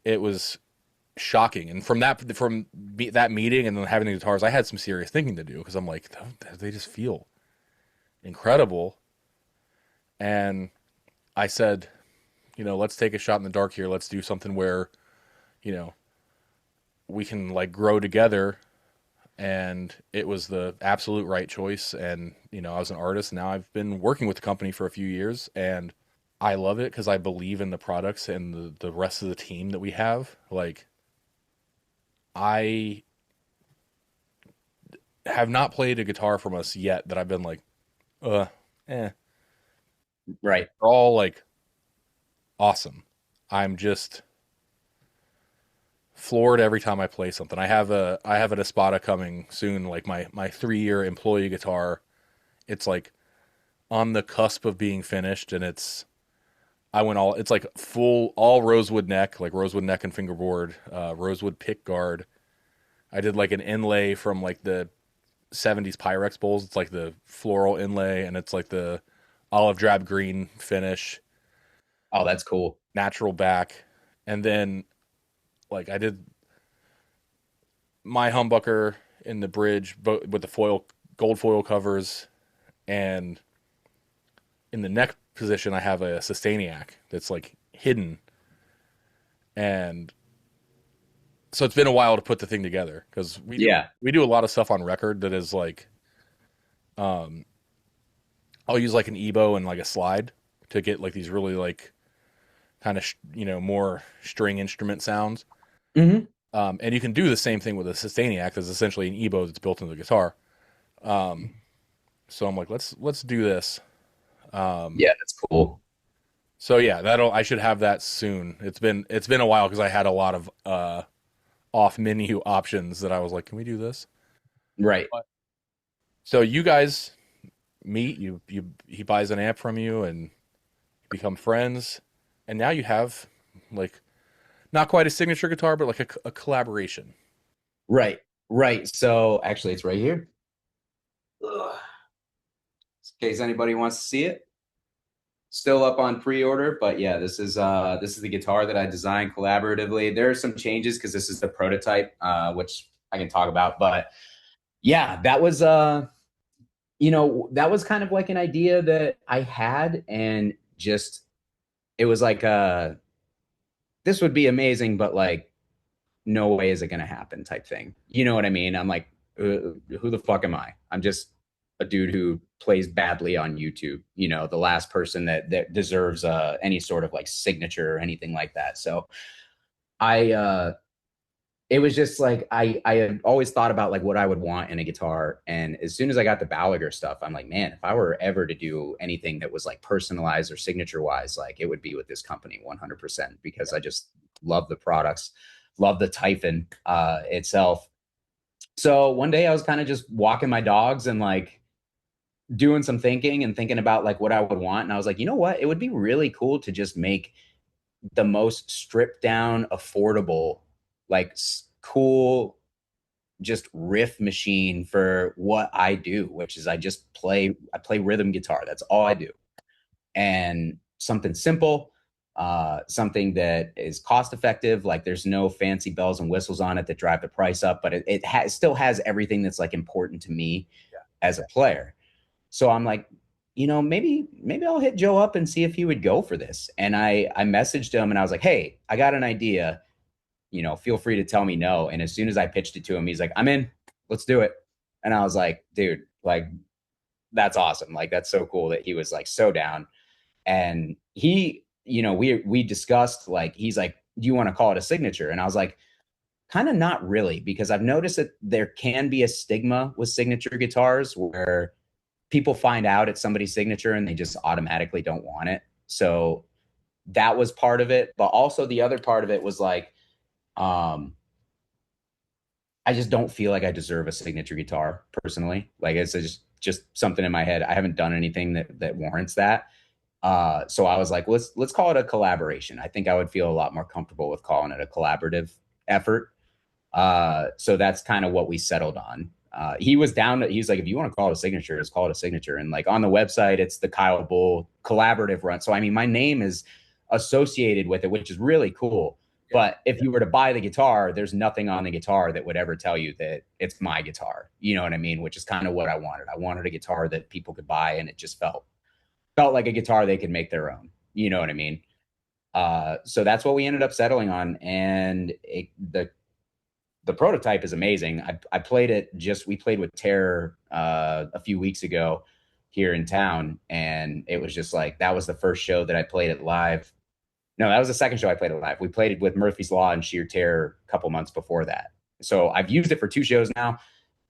it was shocking. And that meeting and then having the guitars, I had some serious thinking to do because I'm like, they just feel incredible. And I said, let's take a shot in the dark here. Let's do something where, you know, we can like grow together. And it was the absolute right choice. And, I was an artist. Now I've been working with the company for a few years, and I love it because I believe in the products and the rest of the team that we have. Like, I have not played a guitar from us yet that I've been like, uh, eh. Right. They're all like awesome. I'm just floored every time I play something. I have an Espada coming soon, like my 3 year employee guitar. It's like on the cusp of being finished, and it's like full all rosewood neck, like rosewood neck and fingerboard, rosewood pick guard. I did like an inlay from like the 70s Pyrex bowls. It's like the floral inlay, and it's like the olive drab green finish, Oh, that's cool. natural back. And then like I did my humbucker in the bridge with the gold foil covers, and in the neck position I have a Sustainiac that's like hidden. And so it's been a while to put the thing together because we do Yeah. we do a lot of stuff on record that is like um I'll use like an ebo and like a slide to get like these really like kind of more string instrument sounds. Hmm. And you can do the same thing with a Sustainiac. That's essentially an ebo that's built into the guitar. Um, so I'm like, let's do this. Um, Yeah, that's cool. so yeah, I should have that soon. It's been a while because I had a lot of off menu options that I was like, can we do this? Right. But, so you guys meet, he buys an amp from you and you become friends, and now you have like not quite a signature guitar, but like a collaboration. Right. Right. So actually, it's right here. Ugh. In case anybody wants to see it. Still up on pre-order, but yeah, this is the guitar that I designed collaboratively. There are some changes because this is the prototype, which I can talk about. But yeah, that was kind of like an idea that I had, and just it was like this would be amazing, but like no way is it going to happen type thing. You know what I mean? I'm like, who the fuck am I? I'm just a dude who plays badly on YouTube. The last person that deserves any sort of like signature or anything like that. So I it was just like I had always thought about like what I would want in a guitar, and as soon as I got the Balaguer stuff, I'm like, man, if I were ever to do anything that was like personalized or signature wise, like it would be with this company 100% because I just love the products, love the Typhon itself. So one day I was kind of just walking my dogs and like doing some thinking and thinking about like what I would want, and I was like, you know what, it would be really cool to just make the most stripped down, affordable, like cool, just riff machine for what I do, which is I play rhythm guitar. That's all I do. and something simple, something that is cost effective. Like there's no fancy bells and whistles on it that drive the price up, but it still has everything that's like important to me as a player. So I'm like, maybe I'll hit Joe up and see if he would go for this. And I messaged him and I was like, hey, I got an idea. Feel free to tell me no. And as soon as I pitched it to him, he's like, I'm in. Let's do it. And I was like, dude, like that's awesome. Like that's so cool that he was like so down. And he, we discussed like he's like, do you want to call it a signature? And I was like, kind of not really, because I've noticed that there can be a stigma with signature guitars where people find out it's somebody's signature and they just automatically don't want it. So that was part of it. But also the other part of it was like, um, I just don't feel like I deserve a signature guitar personally. Like it's just something in my head. I haven't done anything that warrants that. So I was like, let's call it a collaboration. I think I would feel a lot more comfortable with calling it a collaborative effort. So that's kind of what we settled on. He was down. He was like, if you want to call it a signature, just call it a signature. And like on the website, it's the Kyle Bull collaborative run. So I mean, my name is associated with it, which is really cool. Yeah. But if you were to buy the guitar, there's nothing on the guitar that would ever tell you that it's my guitar. You know what I mean? Which is kind of what I wanted. I wanted a guitar that people could buy, and it just felt like a guitar they could make their own. You know what I mean? So that's what we ended up settling on, and the prototype is amazing. I played it we played with Terror a few weeks ago here in town, and it was just like that was the first show that I played it live. No, that was the second show I played it live. We played it with Murphy's Law and Sheer Terror a couple months before that. So I've used it for 2 shows now.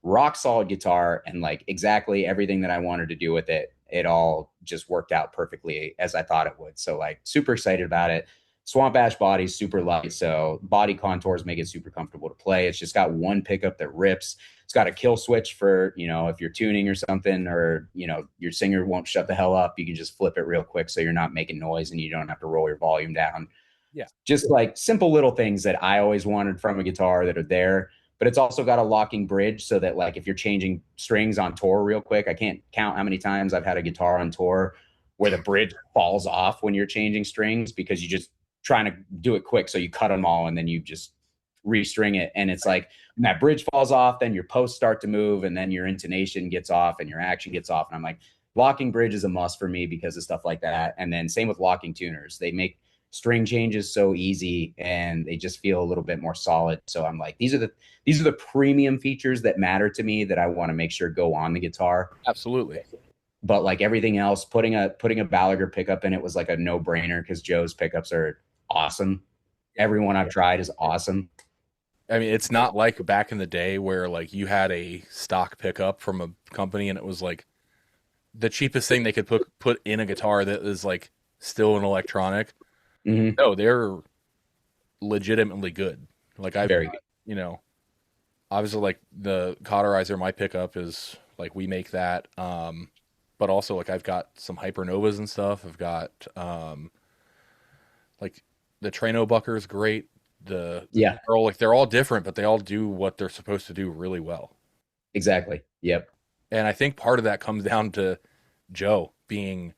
Rock solid guitar, and like exactly everything that I wanted to do with it. It all just worked out perfectly as I thought it would. So like super excited about it. Swamp Ash body, super light. So body contours make it super comfortable to play. It's just got one pickup that rips. It's got a kill switch for, if you're tuning or something, or, your singer won't shut the hell up. You can just flip it real quick so you're not making noise and you don't have to roll your volume down. Yeah. Just like simple little things that I always wanted from a guitar that are there. But it's also got a locking bridge so that like if you're changing strings on tour real quick, I can't count how many times I've had a guitar on tour where the bridge falls off when you're changing strings because you just trying to do it quick. So you cut them all and then you just restring it. And it's like when that bridge falls off, then your posts start to move and then your intonation gets off and your action gets off. And I'm like, locking bridge is a must for me because of stuff like that. And then same with locking tuners. They make string changes so easy and they just feel a little bit more solid. So I'm like, these are the premium features that matter to me that I want to make sure go on the guitar. Absolutely. But like everything else, putting a Balaguer pickup in it was like a no-brainer because Joe's pickups are awesome. Everyone I've tried is awesome. I mean, it's not like back in the day where like you had a stock pickup from a company and it was like the cheapest thing they could put in a guitar that is like still an electronic. Mm-hmm. No, they're legitimately good. Like Very good. Obviously like the cauterizer, my pickup is like we make that. But also like I've got some Hypernovas and stuff. I've got like the Trano Bucker is great. The Earl, like they're all different, but they all do what they're supposed to do really well. Exactly. Yep. And I think part of that comes down to Joe being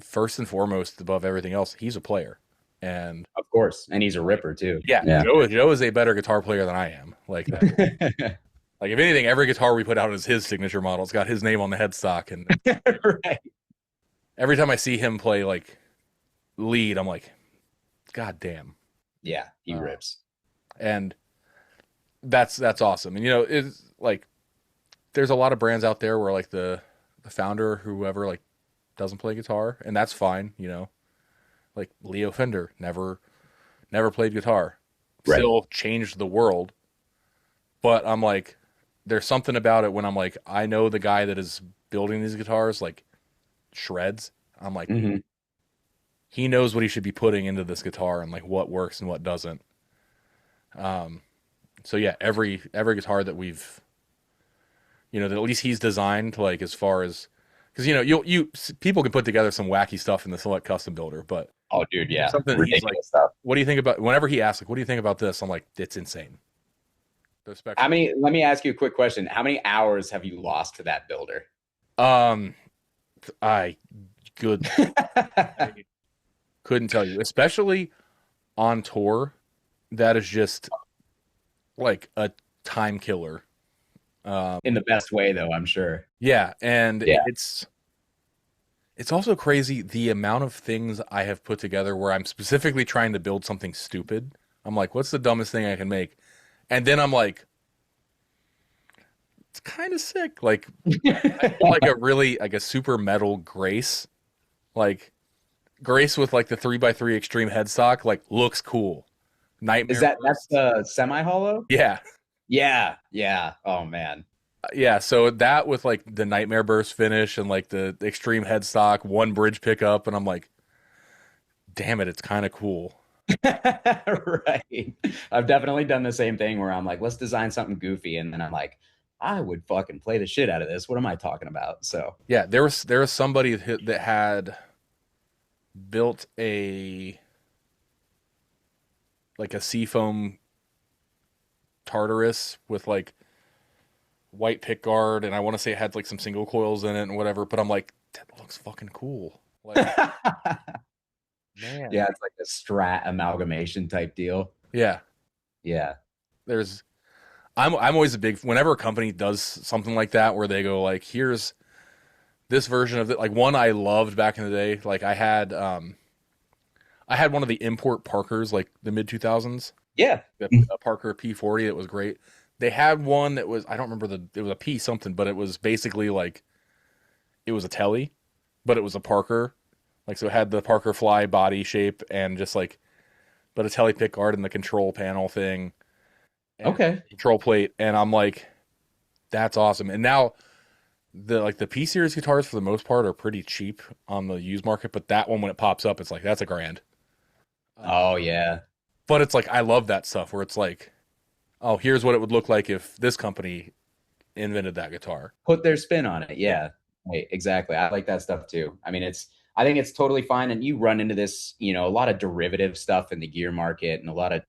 first and foremost above everything else. He's a player, and of course, and he's a ripper too. Yeah. Joe is a better guitar player than I am. Like that. Like if anything, every guitar we put out is his signature model. It's got his name on the headstock, and right. Every time I see him play like lead, I'm like, God damn. Yeah, he rips. And that's awesome. And it's like there's a lot of brands out there where like the founder or whoever like doesn't play guitar, and that's fine, Like Leo Fender never played guitar. Right. Still changed the world. But I'm like, there's something about it when I'm like, I know the guy that is building these guitars like shreds. I'm like, he knows what he should be putting into this guitar and like what works and what doesn't. So yeah, every guitar that we've, that at least he's designed, like as far as, because you people can put together some wacky stuff in the Select Custom Builder, but oh dude, yeah, something he's like, stuff. What do you think about? Whenever he asks, like, what do you think about this? I'm like, it's insane. Let me ask you a quick question. How many hours have you lost to that builder? I Good. I couldn't tell you, especially on tour. That is just like a time killer. In Um, the best way, though, I'm sure. yeah, and Yeah. it's also crazy the amount of things I have put together where I'm specifically trying to build something stupid. I'm like, what's the dumbest thing I can make? And then I'm like, it's kind of sick. Like I put like a really like a super metal Grace, like Grace with like the 3x3 extreme headstock, like looks cool. Is Nightmare that's burst. the semi-hollow? Yeah. Yeah, yeah. Oh man. Yeah, so that with like the Nightmare Burst finish and like the extreme headstock, one bridge pickup, and I'm like, damn it, it's kind of cool. Right. I've definitely done the same thing where I'm like, let's design something goofy, and then I'm like, I would fucking play the shit out of this. What am I talking about? So, Yeah, there was somebody that had built a like a seafoam Tartarus with like white pick guard, and I want to say it had like some single coils in it and whatever. But I'm like, that looks fucking cool. Like, man, yeah, it's like a strat amalgamation type deal. yeah. Yeah. There's I'm always a big whenever a company does something like that where they go like, here's this version of it. Like one I loved back in the day. Like I had one of the import Parkers like the mid 2000s, Yeah. a Parker P40 that was great. They had one that was I don't remember it was a P something, but it was basically like it was a telly, but it was a Parker. Like so it had the Parker fly body shape and just like but a telly pick guard and the control panel thing and Okay. control plate and I'm like that's awesome. And now the P series guitars for the most part are pretty cheap on the used market, but that one when it pops up it's like that's a grand. Oh yeah. But it's like I love that stuff where it's like oh, here's what it would look like if this company invented that guitar. Put their spin on it. Yeah. Yeah. Right, exactly. I like that stuff too. I mean, I think it's totally fine. And you run into this, a lot of derivative stuff in the gear market and a lot of,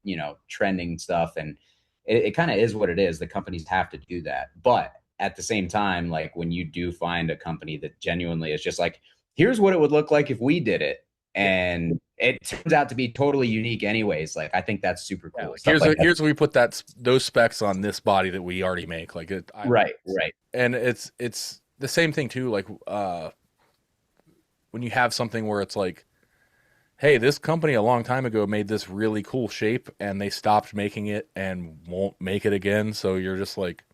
trending stuff. And it kind of is what it is. The companies have to do that. But at the same time, like when you do find a company that genuinely is just like, here's what it would look like if we did it. Yeah. And it turns out to be totally unique anyways. Like, I think that's super Yeah, cool. like Stuff like that. here's where we put those specs on this body that we already make. Like I love Right. it. Right. And it's the same thing too. Like when you have something where it's like, hey, this company a long time ago made this really cool shape, and they stopped making it and won't make it again. So you're just like,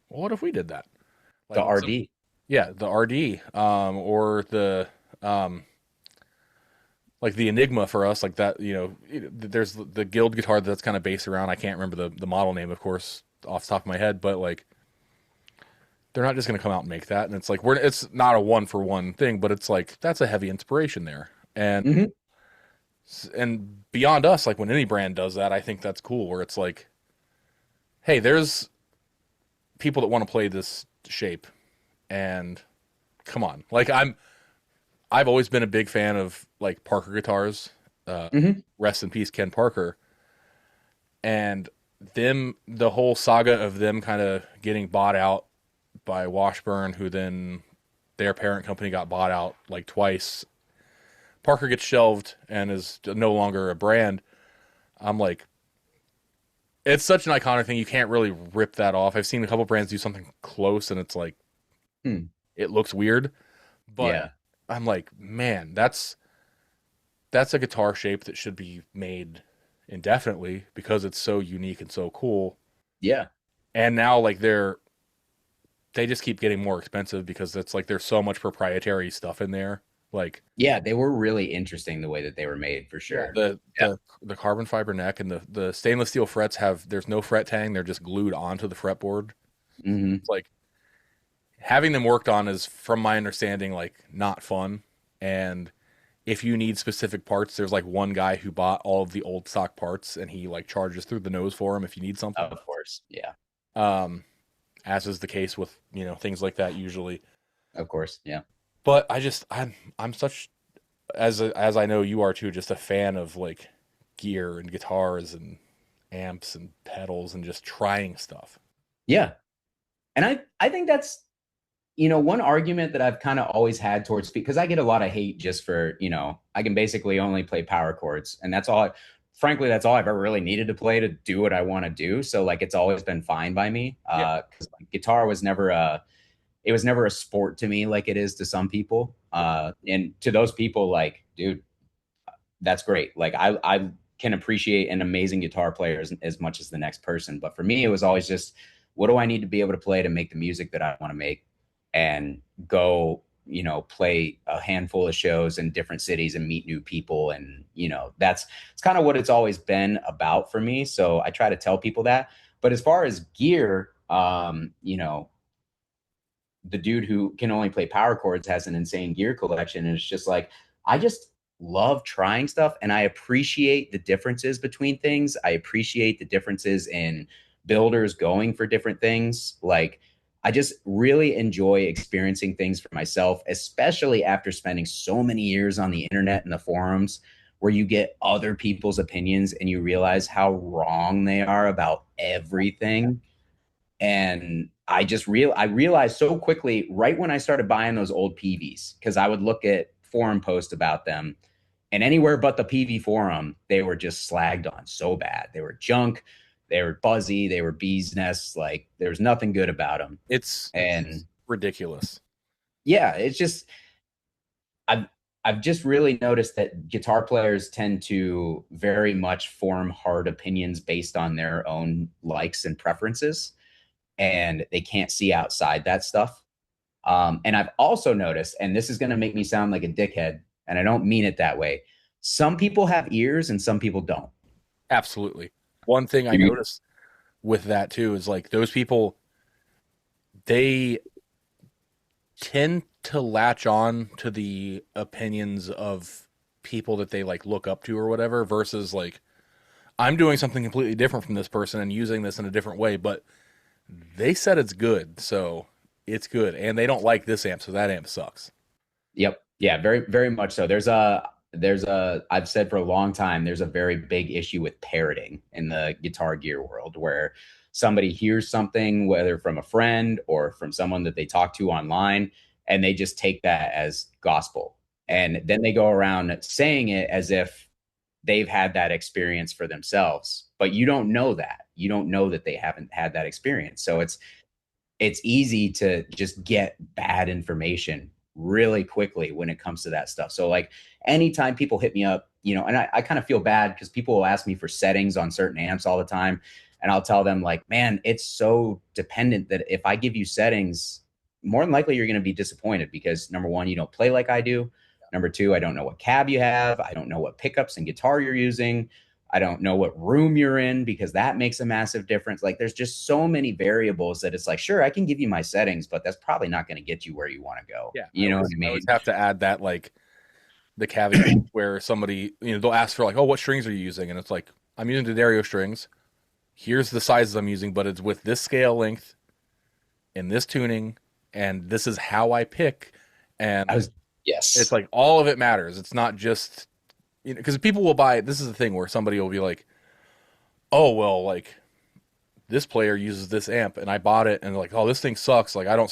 well, what if we did that? The Like RD. yeah, the RD, or the um, like the Enigma for us, like that. There's the Guild guitar that's kind of based around. I can't remember the model name, of course, off the top of my head, but like they're not just going to come out and make that. And it's like it's not a one for one thing, but it's like that's a heavy inspiration there. Hmm. And beyond us, like when any brand does that, I think that's cool. Where it's like, hey, there's people that want to play this shape, and come on, like I've always been a big fan of like Parker guitars. Uh, Hmm. Rest in peace, Ken Parker. And the whole saga of them kind of getting bought out by Washburn, who then their parent company got bought out like twice. Parker gets shelved and is no longer a brand. I'm like, it's such an iconic thing. You can't really rip that off. I've seen a couple brands do something close, and it's like Hmm. it looks weird. But Yeah. I'm like, man, that's a guitar shape that should be made indefinitely because it's so unique and so cool. Yeah. And now like they just keep getting more expensive because it's like there's so much proprietary stuff in there. Like Yeah, they were really interesting the way that they were made for yeah, sure. Yeah. the carbon fiber neck and the stainless steel frets there's no fret tang, they're just glued onto the fretboard. Hmm. It's like having them worked on is from my understanding like not fun. And if you need specific parts, there's like one guy who bought all of the old stock parts and he like charges through the nose for them if you need something. Of course. Yeah. Um, as is the case with, things like that usually. Of course. Yeah. But I'm such as I know you are too, just a fan of like gear and guitars and amps and pedals and just trying stuff. Yeah. And I think one argument that I've kind of always had towards because I get a lot of hate just for, I can basically only play power chords, and frankly, that's all I've ever really needed to play to do what I want to do. So like, it's always been fine by me. Yeah. Because guitar was never it was never a sport to me like it is to some people. And to those people, like, dude, that's great. Like I can appreciate an amazing guitar player as much as the next person. But for me, it was always just, what do I need to be able to play to make the music that I want to make and go, play a handful of shows in different cities and meet new people. And, it's kind of what it's always been about for me. So I try to tell people that. But as far as gear, the dude who can only play power chords has an insane gear collection. And it's just like, I just love trying stuff and I appreciate the differences between things. I appreciate the differences in builders going for different things. Like, I just really enjoy experiencing things for myself, especially after spending so many years on the internet and the forums where you get other people's opinions and you realize how wrong they are about everything. And I realized so quickly right when I started buying those old PVs, because I would look at forum posts about them, and anywhere but the PV forum, they were just slagged on so bad. They were junk, they were buzzy, they were bees nests. Like, there's nothing good about them. It's And ridiculous. yeah, it's just I've I've just really noticed that guitar players tend to very much form hard opinions based on their own likes and preferences, and they can't see outside that stuff. And I've also noticed, and this is going to make me sound like a dickhead, and I don't mean it that way. Some people have ears and some people don't. Absolutely. One thing I noticed with that too is like those people, they tend to latch on to the opinions of people that they like look up to or whatever versus like I'm doing something completely different from this person and using this in a different way, but they said it's good, so it's good. And they don't like this amp, so that amp sucks. Yep. Yeah, very, very much so. I've said for a long time, there's a very big issue with parroting in the guitar gear world where somebody hears something, whether from a friend or from someone that they talk to online, and they just take that as gospel. Yeah. And then they go around saying it as if they've had that experience for themselves. But you don't know that. You don't know that they haven't had that experience. So it's easy to just get bad information really quickly when it comes to that stuff. So like, anytime people hit me up, and I kind of feel bad because people will ask me for settings on certain amps all the time. And I'll tell them like, man, it's so dependent that if I give you settings, more than likely you're going to be disappointed because number one, you don't play like I do. Number two, I don't know what cab you have. I don't know what pickups and guitar you're using. I don't know what room you're in because that makes a massive difference. Like, there's just so many variables that it's like, sure, I can give you my settings, but that's probably not going to get you where you want to go. Yeah. You know what I I always mean? have to add that like the caveat where somebody, they'll ask for like, oh, what strings are you using? And it's like, I'm using D'Addario strings. Here's the sizes I'm using, but it's with this scale length in this tuning, and this is how I pick. And it's Yes. like all of it matters. It's not just, because people will buy it. This is the thing where somebody will be like, oh, well, like this player uses this amp and I bought it and they're like, oh, this thing sucks. Like I don't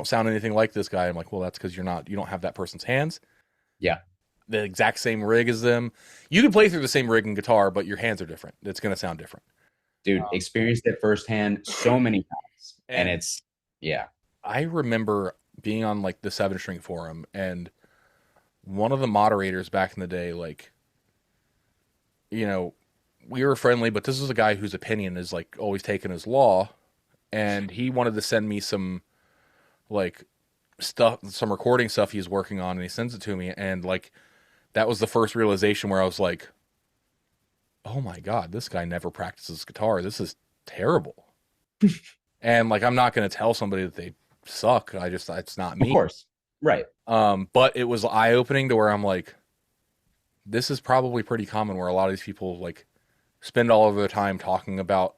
sound anything like this guy. I'm like, well, that's because you don't have that person's hands. Yeah. The exact same rig as them. You can play through the same rig and guitar, but your hands are different. It's going to sound different. Dude, experienced it firsthand so many times. And And it's, yeah. I remember being on like the 7 string forum and one of the moderators back in the day, like, you know, we were friendly, but this is a guy whose opinion is like always taken as law. And he wanted to send me some like stuff, some recording stuff he's working on, and he sends it to me. And like, that was the first realization where I was like, oh my God, this guy never practices guitar. This is terrible. And like, I'm not going to tell somebody that they suck. It's not Of me. course. Right. But it was eye opening to where I'm like, this is probably pretty common where a lot of these people like spend all of their time talking about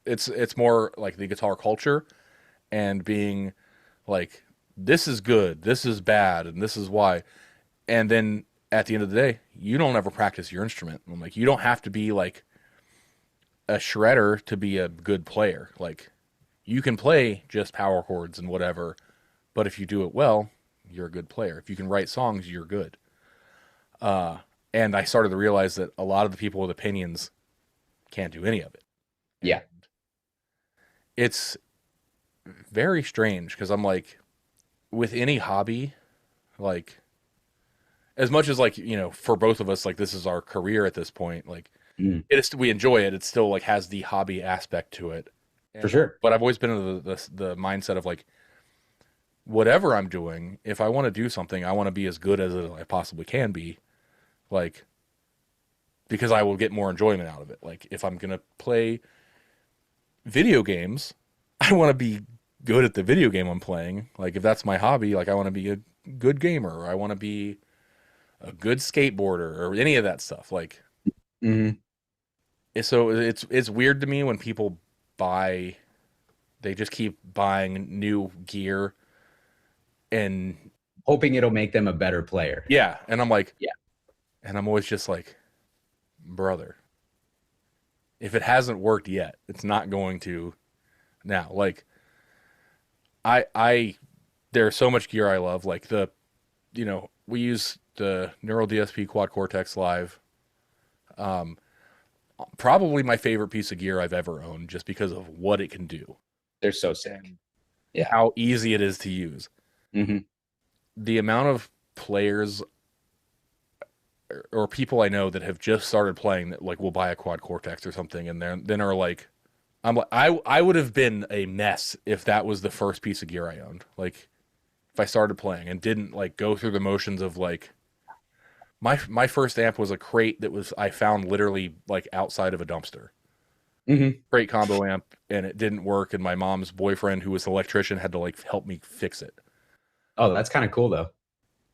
it's more like the guitar culture and being like, this is good, this is bad, and this is why. And then at the end of the day, you don't ever practice your instrument. I'm like, you don't have to be like a shredder to be a good player. Like, you can play just power chords and whatever, but if you do it well, you're a good player. If you can write songs, you're good. Uh, and I started to realize that a lot of the people with opinions can't do any of it. Yeah. And it's very strange because I'm like, with any hobby, like, as much as like, for both of us, like, this is our career at this point, like, Mm, it is, we enjoy it. It still like has the hobby aspect to it. for And, sure. but I've always been in the mindset of like, whatever I'm doing, if I want to do something, I want to be as good as I possibly can be, like, because I will get more enjoyment out of it. Like, if I'm gonna play video games, I want to be good at the video game I'm playing. Like, if that's my hobby, like, I want to be a good gamer, or I want to be a good skateboarder, or any of that stuff. Like, Hmm. so it's weird to me when people buy, they just keep buying new gear, and Hoping it'll make them a better player. yeah, and I'm like, Yeah. and I'm always just like, brother, if it hasn't worked yet, it's not going to now. Like, I there's so much gear I love. Like, we use the Neural DSP Quad Cortex Live. Um, Probably my favorite piece of gear I've ever owned, just because of what it can do They're so sick. and Yeah. how easy it is to use. Hmm. The amount of players or people I know that have just started playing that like will buy a Quad Cortex or something, and then are like, I'm like, I would have been a mess if that was the first piece of gear I owned. Like, if I started playing and didn't like go through the motions of like, my first amp was a crate that was I found literally like outside of a dumpster. Hmm. Crate combo amp, and it didn't work, and my mom's boyfriend, who was an electrician, had to like help me fix it. Oh, that's kind of cool though.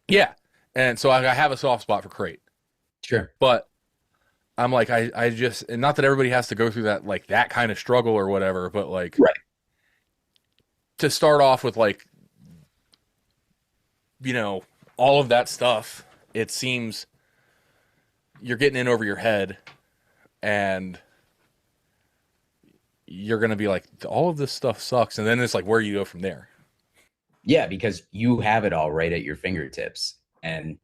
Yeah. And so I have a soft spot for crate. Sure. But I'm like, I just, and not that everybody has to go through that, like, that kind of struggle or whatever, but like, Right. to start off with, like, you know, all of that stuff, it seems you're getting in over your head, and you're going to be like, all of this stuff sucks. And then it's like, where do you go from there? Yeah, because you have it all right at your fingertips. And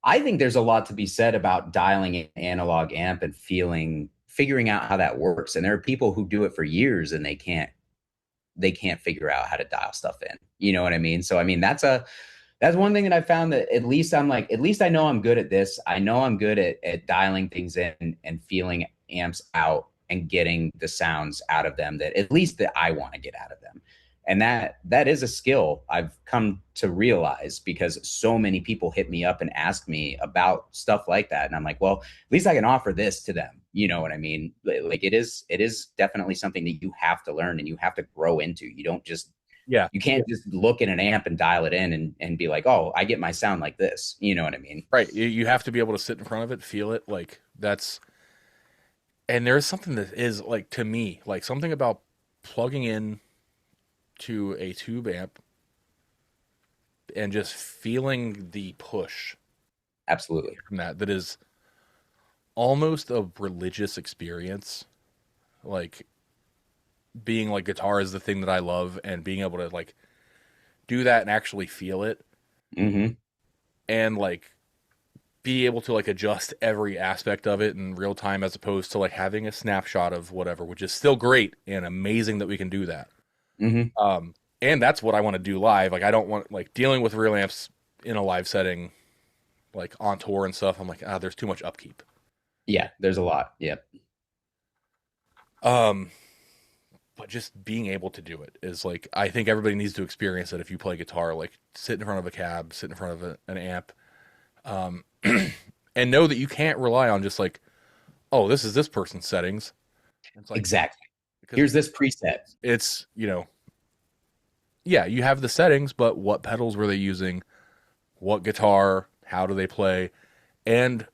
I think there's a lot to be said about dialing an analog amp and figuring out how that works. And there are people who do it for years and they can't figure out how to dial stuff in. You know what I mean? So I mean that's one thing that I found, that at least I'm like, at least I know I'm good at this. I know I'm good at dialing things in and feeling amps out and getting the sounds out of them that at least that I want to get out of them. And that is a skill I've come to realize, because so many people hit me up and ask me about stuff like that. And I'm like, well, at least I can offer this to them. You know what I mean? Like it is definitely something that you have to learn and you have to grow into. Yeah. You can't just look at an amp and dial it in and be like, oh, I get my sound like this. You know what I mean? Right. You have to be able to sit in front of it, feel it. Like, and there's something that is, like, to me, like, something about plugging in to a tube amp and just feeling the push Absolutely. from that is almost a religious experience. Like, being like, guitar is the thing that I love, and being able to like do that and actually feel it, Hmm. and like be able to like adjust every aspect of it in real time, as opposed to like having a snapshot of whatever, which is still great and amazing that we can do that. Hmm. Um, and that's what I want to do live. Like, I don't want like dealing with real amps in a live setting, like on tour and stuff. I'm like, there's too much upkeep. Yeah, there's a lot. Yep. Um, but just being able to do it is like, I think everybody needs to experience it. If you play guitar, like, sit in front of a cab, sit in front of an amp, um, and know that you can't rely on just like, oh, this is this person's settings. It's like, Exactly. because Here's this preset. it's, yeah, you have the settings, but what pedals were they using? What guitar? How do they play? And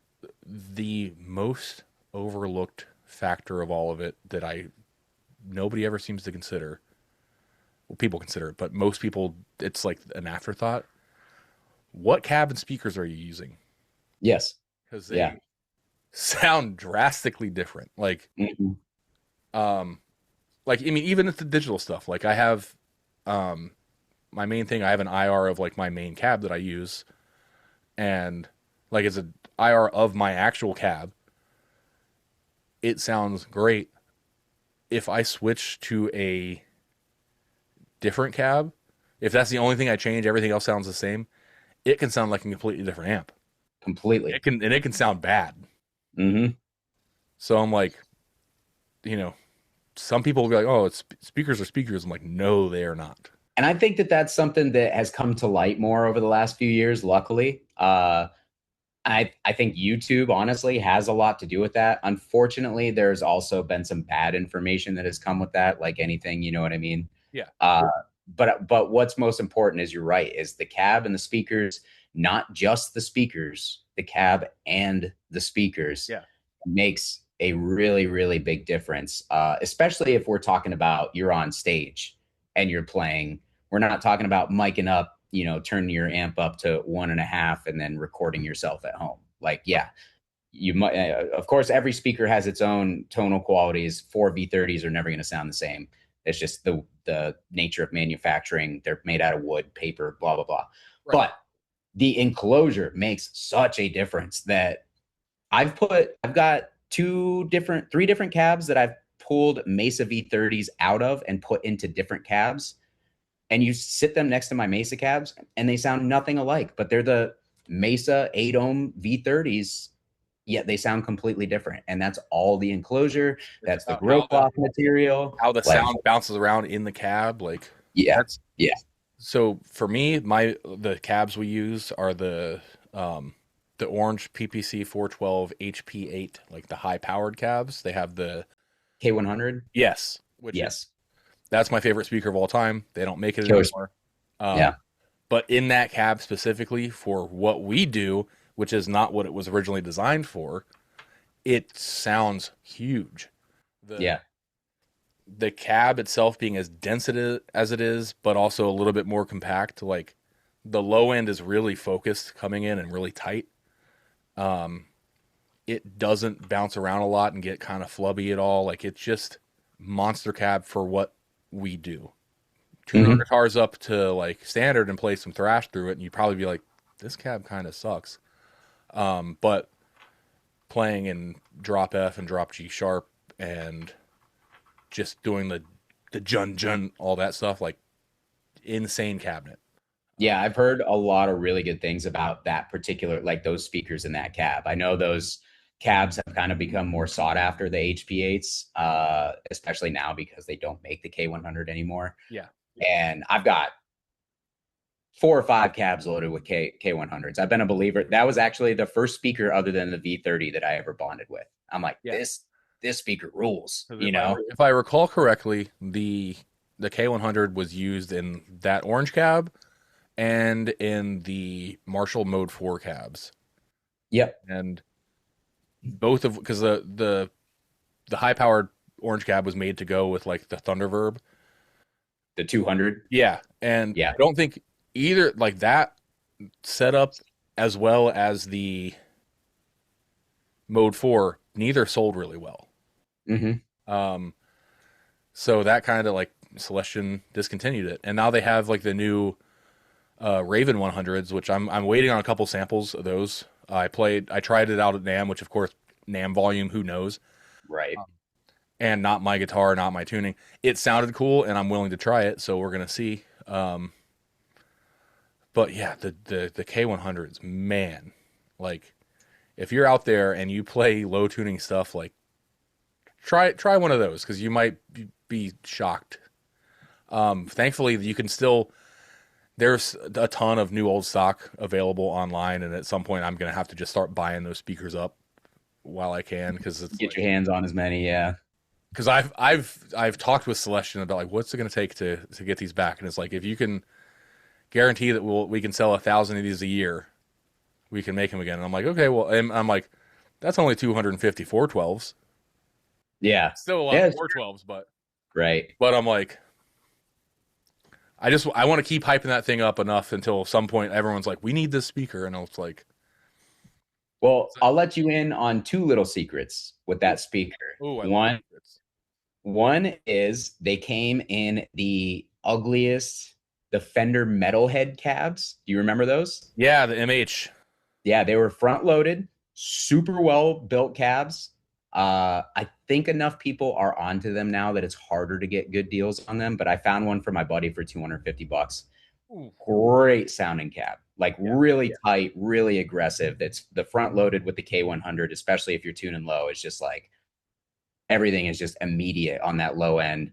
the most overlooked factor of all of it that nobody ever seems to consider. Well, people consider it, but most people, it's like an afterthought. What cab and speakers are you using? Yes. Because Yeah. they sound drastically different. Hmm. Um, like, I mean, even if the digital stuff, like I have, um, my main thing, I have an IR of like my main cab that I use, and like it's an IR of my actual cab. It sounds great. If I switch to a different cab, if that's the only thing I change, everything else sounds the same. It can sound like a completely different amp. Completely. It can sound bad. Hmm. So I'm like, you know, some people will be like, "Oh, it's speakers are speakers." I'm like, "No, they are not." And I think that that's something that has come to light more over the last few years, luckily. I think YouTube honestly has a lot to do with that. Unfortunately, there's also been some bad information that has come with that, like anything, you know what I mean? Yeah, Uh, but what's most important is you're right, is the cab and the speakers, not just the speakers, the cab and the speakers yeah, makes a really, really big difference. Especially if we're talking about you're on stage and you're playing. We're not talking about miking up, turning your amp up to 1.5 and then recording yourself at home. Like, yeah, you might, of course, every speaker has its own tonal qualities. Four V30s are never going to sound the same. It's just the nature of manufacturing. They're made out of wood, paper, blah, blah, blah. right. But the enclosure makes such a difference that I've got three different cabs that I've pulled Mesa V30s out of and put into different cabs. And you sit them next to my Mesa cabs and they sound nothing alike, but they're the Mesa 8 ohm V30s, yet they sound completely different. And that's all the enclosure. It's That's the about grill cloth material. how the Like, sound bounces around in the cab. Like yeah, that's yeah. so for me. The cabs we use are the orange PPC 412 HP8, like the high powered cabs. They have the K100. yes, which is Yes. that's my favorite speaker of all time. They don't make it Killer. anymore. Um, Yeah. but in that cab specifically for what we do, which is not what it was originally designed for, it sounds huge. The Yeah. the cab itself being as dense as it is, but also a little bit more compact. Like the low end is really focused coming in and really tight. Um, it doesn't bounce around a lot and get kind of flubby at all. Like it's just monster cab for what we do. Tune our Hmm. guitars up to like standard and play some thrash through it, and you'd probably be like, "This cab kind of sucks." But playing in drop F and drop G sharp and just doing the jun jun all that stuff, like insane cabinet. Yeah, I've heard a lot of really good things about that particular, like those speakers in that cab. I know those cabs have kind of become more sought after, the HP8s, especially now because they don't make the K100 anymore. Yeah, And I've got 4 or 5 cabs loaded with K100s. I've been a believer. That was actually the first speaker other than the V30 that I ever bonded with. I'm like, yeah. this speaker rules, Because you know? if I recall correctly, the K100 was used in that orange cab and in the Marshall Mode 4 cabs, Yep. and both of because the high powered orange cab was made to go with like the Thunderverb. The 200. Yeah, and Yeah. I don't think either like that setup as well as the Mode 4 neither sold really well. Hmm. Um, so that kind of like Celestion discontinued it, and now they have like the new Raven 100s, which I'm waiting on a couple samples of those. I tried it out at NAM, which of course NAM volume, who knows, Right. and not my guitar, not my tuning. It sounded cool, and I'm willing to try it, so we're gonna see. But yeah, the K100s, man, like if you're out there and you play low tuning stuff, like try one of those because you might be shocked. Thankfully, you can still there's a ton of new old stock available online, and at some point, I'm gonna have to just start buying those speakers up while I can because it's Get like your hands on as many. Yeah. because I've talked with Celestion about like what's it gonna take to get these back, and it's like if you can guarantee that we can sell 1,000 of these a year, we can make them again. And I'm like, okay, well, and I'm like, that's only 250 412s. Yeah. Still a lot of Yeah. 412s, Right. but I'm like, I want to keep hyping that thing up enough until some point everyone's like, we need this speaker, and I was like, Well, I'll let you in on two little secrets with that speaker. oh, I love One, secrets. One is they came in the ugliest, the Fender metalhead cabs. Do you remember those? Yeah, the MH. Yeah, they were front loaded, super well built cabs. I think enough people are onto them now that it's harder to get good deals on them. But I found one for my buddy for $250. Ooh. Great sounding cab, like Yeah. really tight, really aggressive. That's the front loaded with the K100, especially if you're tuning low. It's just like everything is just immediate on that low end.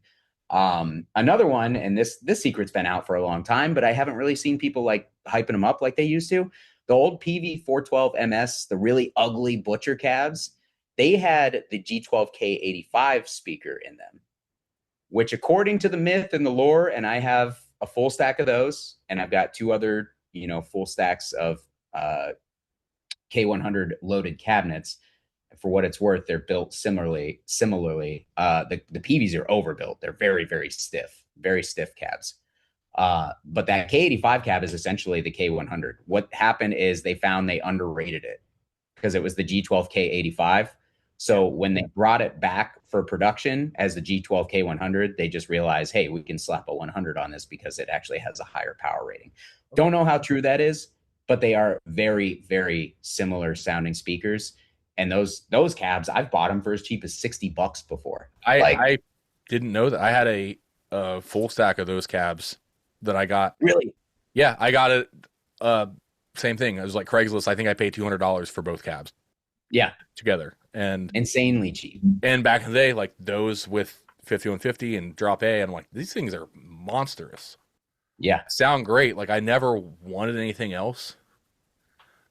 Another one, and this secret's been out for a long time, but I haven't really seen people like hyping them up like they used to. The old PV 412 MS, the really ugly butcher cabs, they had the G12K85 speaker in them, which according to the myth and the lore, and I have a full stack of those, and I've got two other, full stacks of K100 loaded cabinets. For what it's worth, they're built similarly. The PVs are overbuilt. They're very stiff cabs. But that K85 cab is essentially the K100. What happened is they found they underrated it because it was the G12K85. So when they brought it back for production as the G12K100, they just realized, hey, we can slap a 100 on this because it actually has a higher power rating. Don't know how true that is, but they are very, very similar sounding speakers. And those cabs, I've bought them for as cheap as $60 before. I didn't know that. I had a full stack of those cabs that I got. Really? Yeah, I got it. Same thing. It was like Craigslist. I think I paid $200 for both cabs. Yeah. Together. And insanely cheap. And back in the day, like those with 5150 and Drop A, I'm like, these things are monstrous. Yeah. Sound great. Like I never wanted anything else.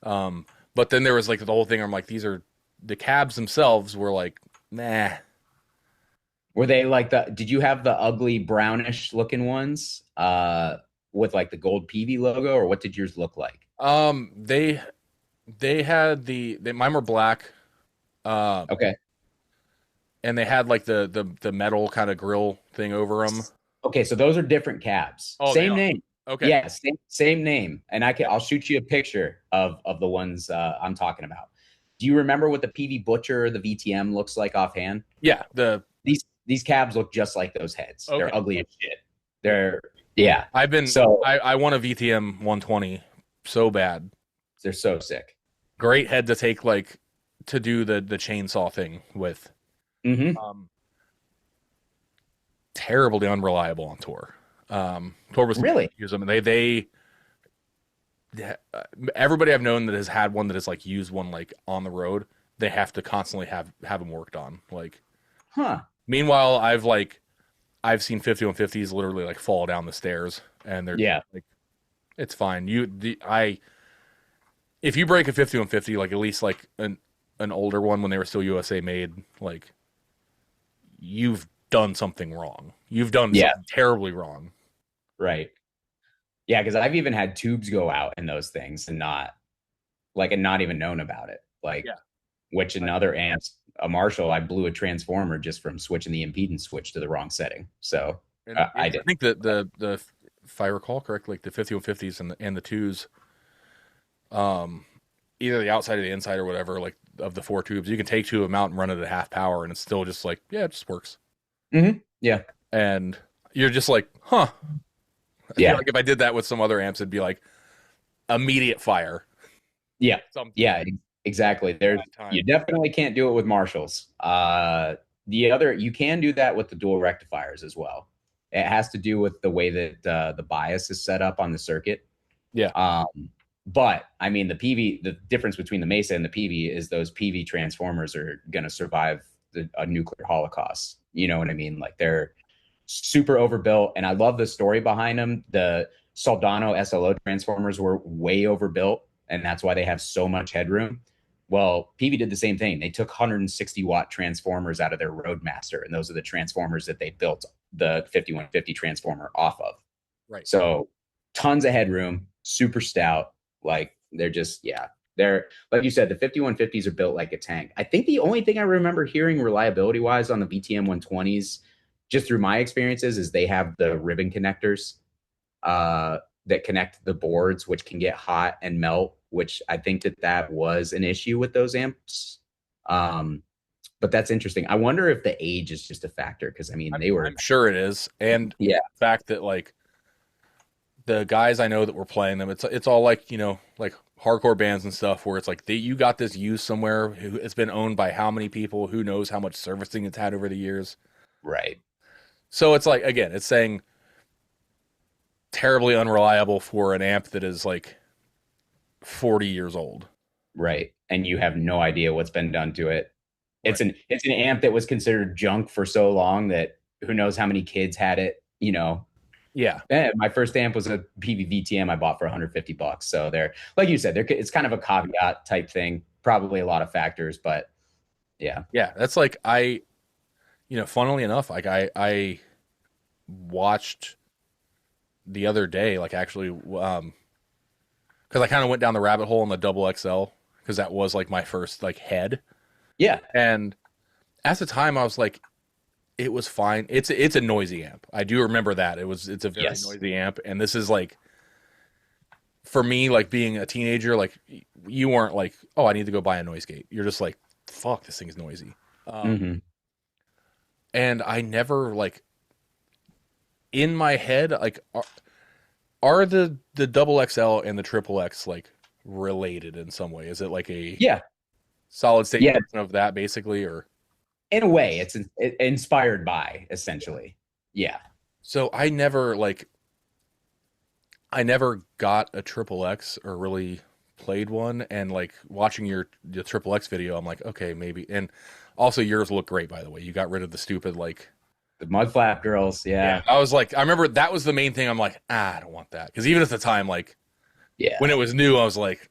But then there was like the whole thing. I'm like, these are the cabs themselves were like, nah. Were they like did you have the ugly brownish looking ones with like the gold PV logo, or what did yours look like? They had mine were black. Okay. And they had like the metal kind of grill thing over them. Okay, so those are different cabs. Oh, same name. Okay. Yeah, same name. And I'll shoot you a picture of the ones I'm talking about. Do you remember what the PV Butcher or the VTM looks like offhand? Yeah, these cabs look just like those heads. Okay. They're ugly as shit. Yeah. I want a VTM 120 so bad. They're so sick. Great head to take like to do the chainsaw thing with. Mm-hmm. Terribly unreliable on tour. Tour was really use them. They everybody I've known that has had one that has like used one like on the road, they have to constantly have them worked on. Like, Meanwhile, I've seen 5150s literally like fall down the stairs, and they're like, it's fine. If you break a 5150, like at least like an older one when they were still USA made, like you've done something wrong. You've done something terribly wrong. Right. Yeah, because I've even had tubes go out in those things and not even known about it. Like, which in other amps, a Marshall, I blew a transformer just from switching the impedance switch to the wrong setting. So I did. I think that the if I recall correctly, like the 5150s and the twos, either the outside or the inside or whatever, like of the four tubes, you can take two of them out and run it at half power, and it's still just like, yeah, it just works. Mm-hmm. Yeah. And you're just like, huh. Yeah. Like if I did that with some other amps, it'd be like immediate fire. Yeah. Yeah, exactly. You definitely can't do it with Marshalls. You can do that with the dual rectifiers as well. It has to do with the way that the bias is set up on the circuit. Yeah. But I mean, the difference between the Mesa and the PV is those PV transformers are going to survive a nuclear holocaust. You know what I mean? Like they're super overbuilt, and I love the story behind them. The Soldano SLO transformers were way overbuilt, and that's why they have so much headroom. Well, PV did the same thing. They took 160 watt transformers out of their Roadmaster, and those are the transformers that they built the 5150 transformer off of. Right. So tons of headroom, super stout. Like they're just, they're, like you said, the 5150s are built like a tank. I think the only thing I remember hearing reliability wise on the VTM 120s, just through my experiences, is they have the ribbon connectors that connect the boards, which can get hot and melt, which I think that was an issue with those amps. But that's interesting. I wonder if the age is just a factor because I mean they were I'm sure it is, and yeah, the fact that like the guys I know that were playing them, it's all like like hardcore bands and stuff where it's like you got this used somewhere, it's been owned by how many people, who knows how much servicing it's had over the years. right. So it's like again, it's saying terribly unreliable for an amp that is like 40 years old. Right. And you have no idea what's been done to it. Right. It's an amp that was considered junk for so long that who knows how many kids had it, you know. Yeah. My first amp was a PVVTM I bought for 150 bucks. So there, like you said, it's kind of a caveat type thing, probably a lot of factors, but yeah. Yeah. That's like funnily enough, like I watched the other day, like actually, because I kind of went down the rabbit hole in the double XL because that was like my first like head, Yeah. and at the time I was like, it was fine. It's a noisy amp. I do remember that it's a very Yes. noisy amp, and this is like for me like being a teenager, like you weren't like, oh, I need to go buy a noise gate. You're just like, fuck, this thing's noisy. Hmm. And I never like in my head like are the double XL and the triple X like related in some way? Is it like a Yeah. solid state Yeah. version of that basically, or In a way, it's inspired by essentially. Yeah. so I never got a triple X or really played one, and like watching your triple X video, I'm like, okay, maybe. And also yours look great, by the way. You got rid of the stupid like The mud flap girls. yeah. Yeah. I was like, I remember that was the main thing. I'm like, I don't want that because even at the time, like Yeah. when it was new, I was like,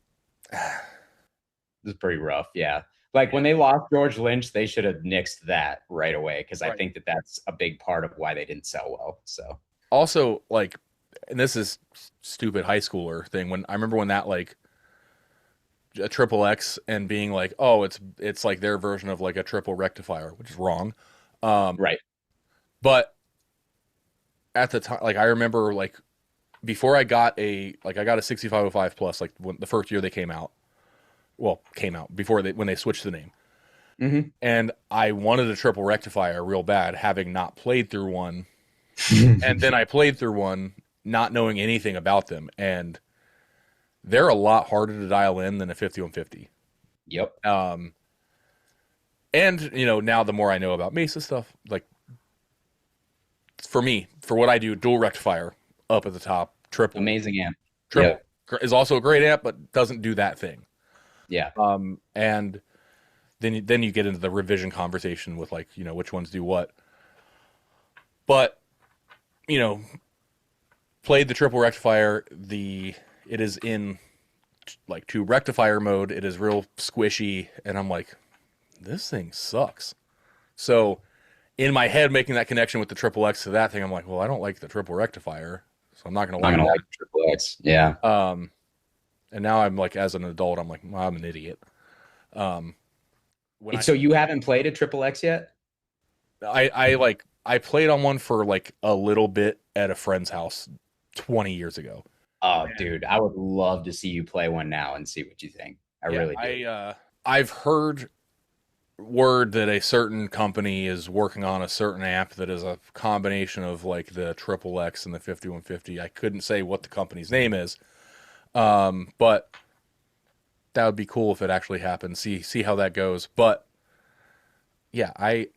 This is pretty rough. Yeah. Like when they lost George Lynch, they should have nixed that right away because I right. think that that's a big part of why they didn't sell well. So, Also like, and this is stupid high schooler thing. When I remember when that like a triple X and being like, oh, it's like their version of like a triple rectifier, which is wrong. Um, right. but at the time, like I remember like before I got a 6505 plus like when the first year they came out. Well, came out before they when they switched the name. Hmm. And I wanted a triple rectifier real bad, having not played through one. And then I played through one, not knowing anything about them, and they're a lot harder to dial in than a 5150. Yep. And now the more I know about Mesa stuff, like for me, for what I do, dual rectifier up at the top, Amazing amp. triple Yep. is also a great amp, but doesn't do that thing. Yeah. And then you get into the revision conversation with like which ones do what. But you know, played the triple rectifier. It is in like two rectifier mode. It is real squishy, and I'm like, this thing sucks. So in my head, making that connection with the triple X to that thing, I'm like, well, I don't like the triple rectifier, so I'm not gonna I'm like gonna like Triple X. Yeah. that. And now I'm like, as an adult, I'm like, well, I'm an idiot. Um, when So you haven't played a Triple X yet? I played on one for like a little bit at a friend's house 20 years ago. Oh, dude, I would love to see you play one now and see what you think. I Yeah, really do. I've heard word that a certain company is working on a certain amp that is a combination of like the triple X and the 5150. I couldn't say what the company's name is, but that would be cool if it actually happened. See how that goes. But yeah, I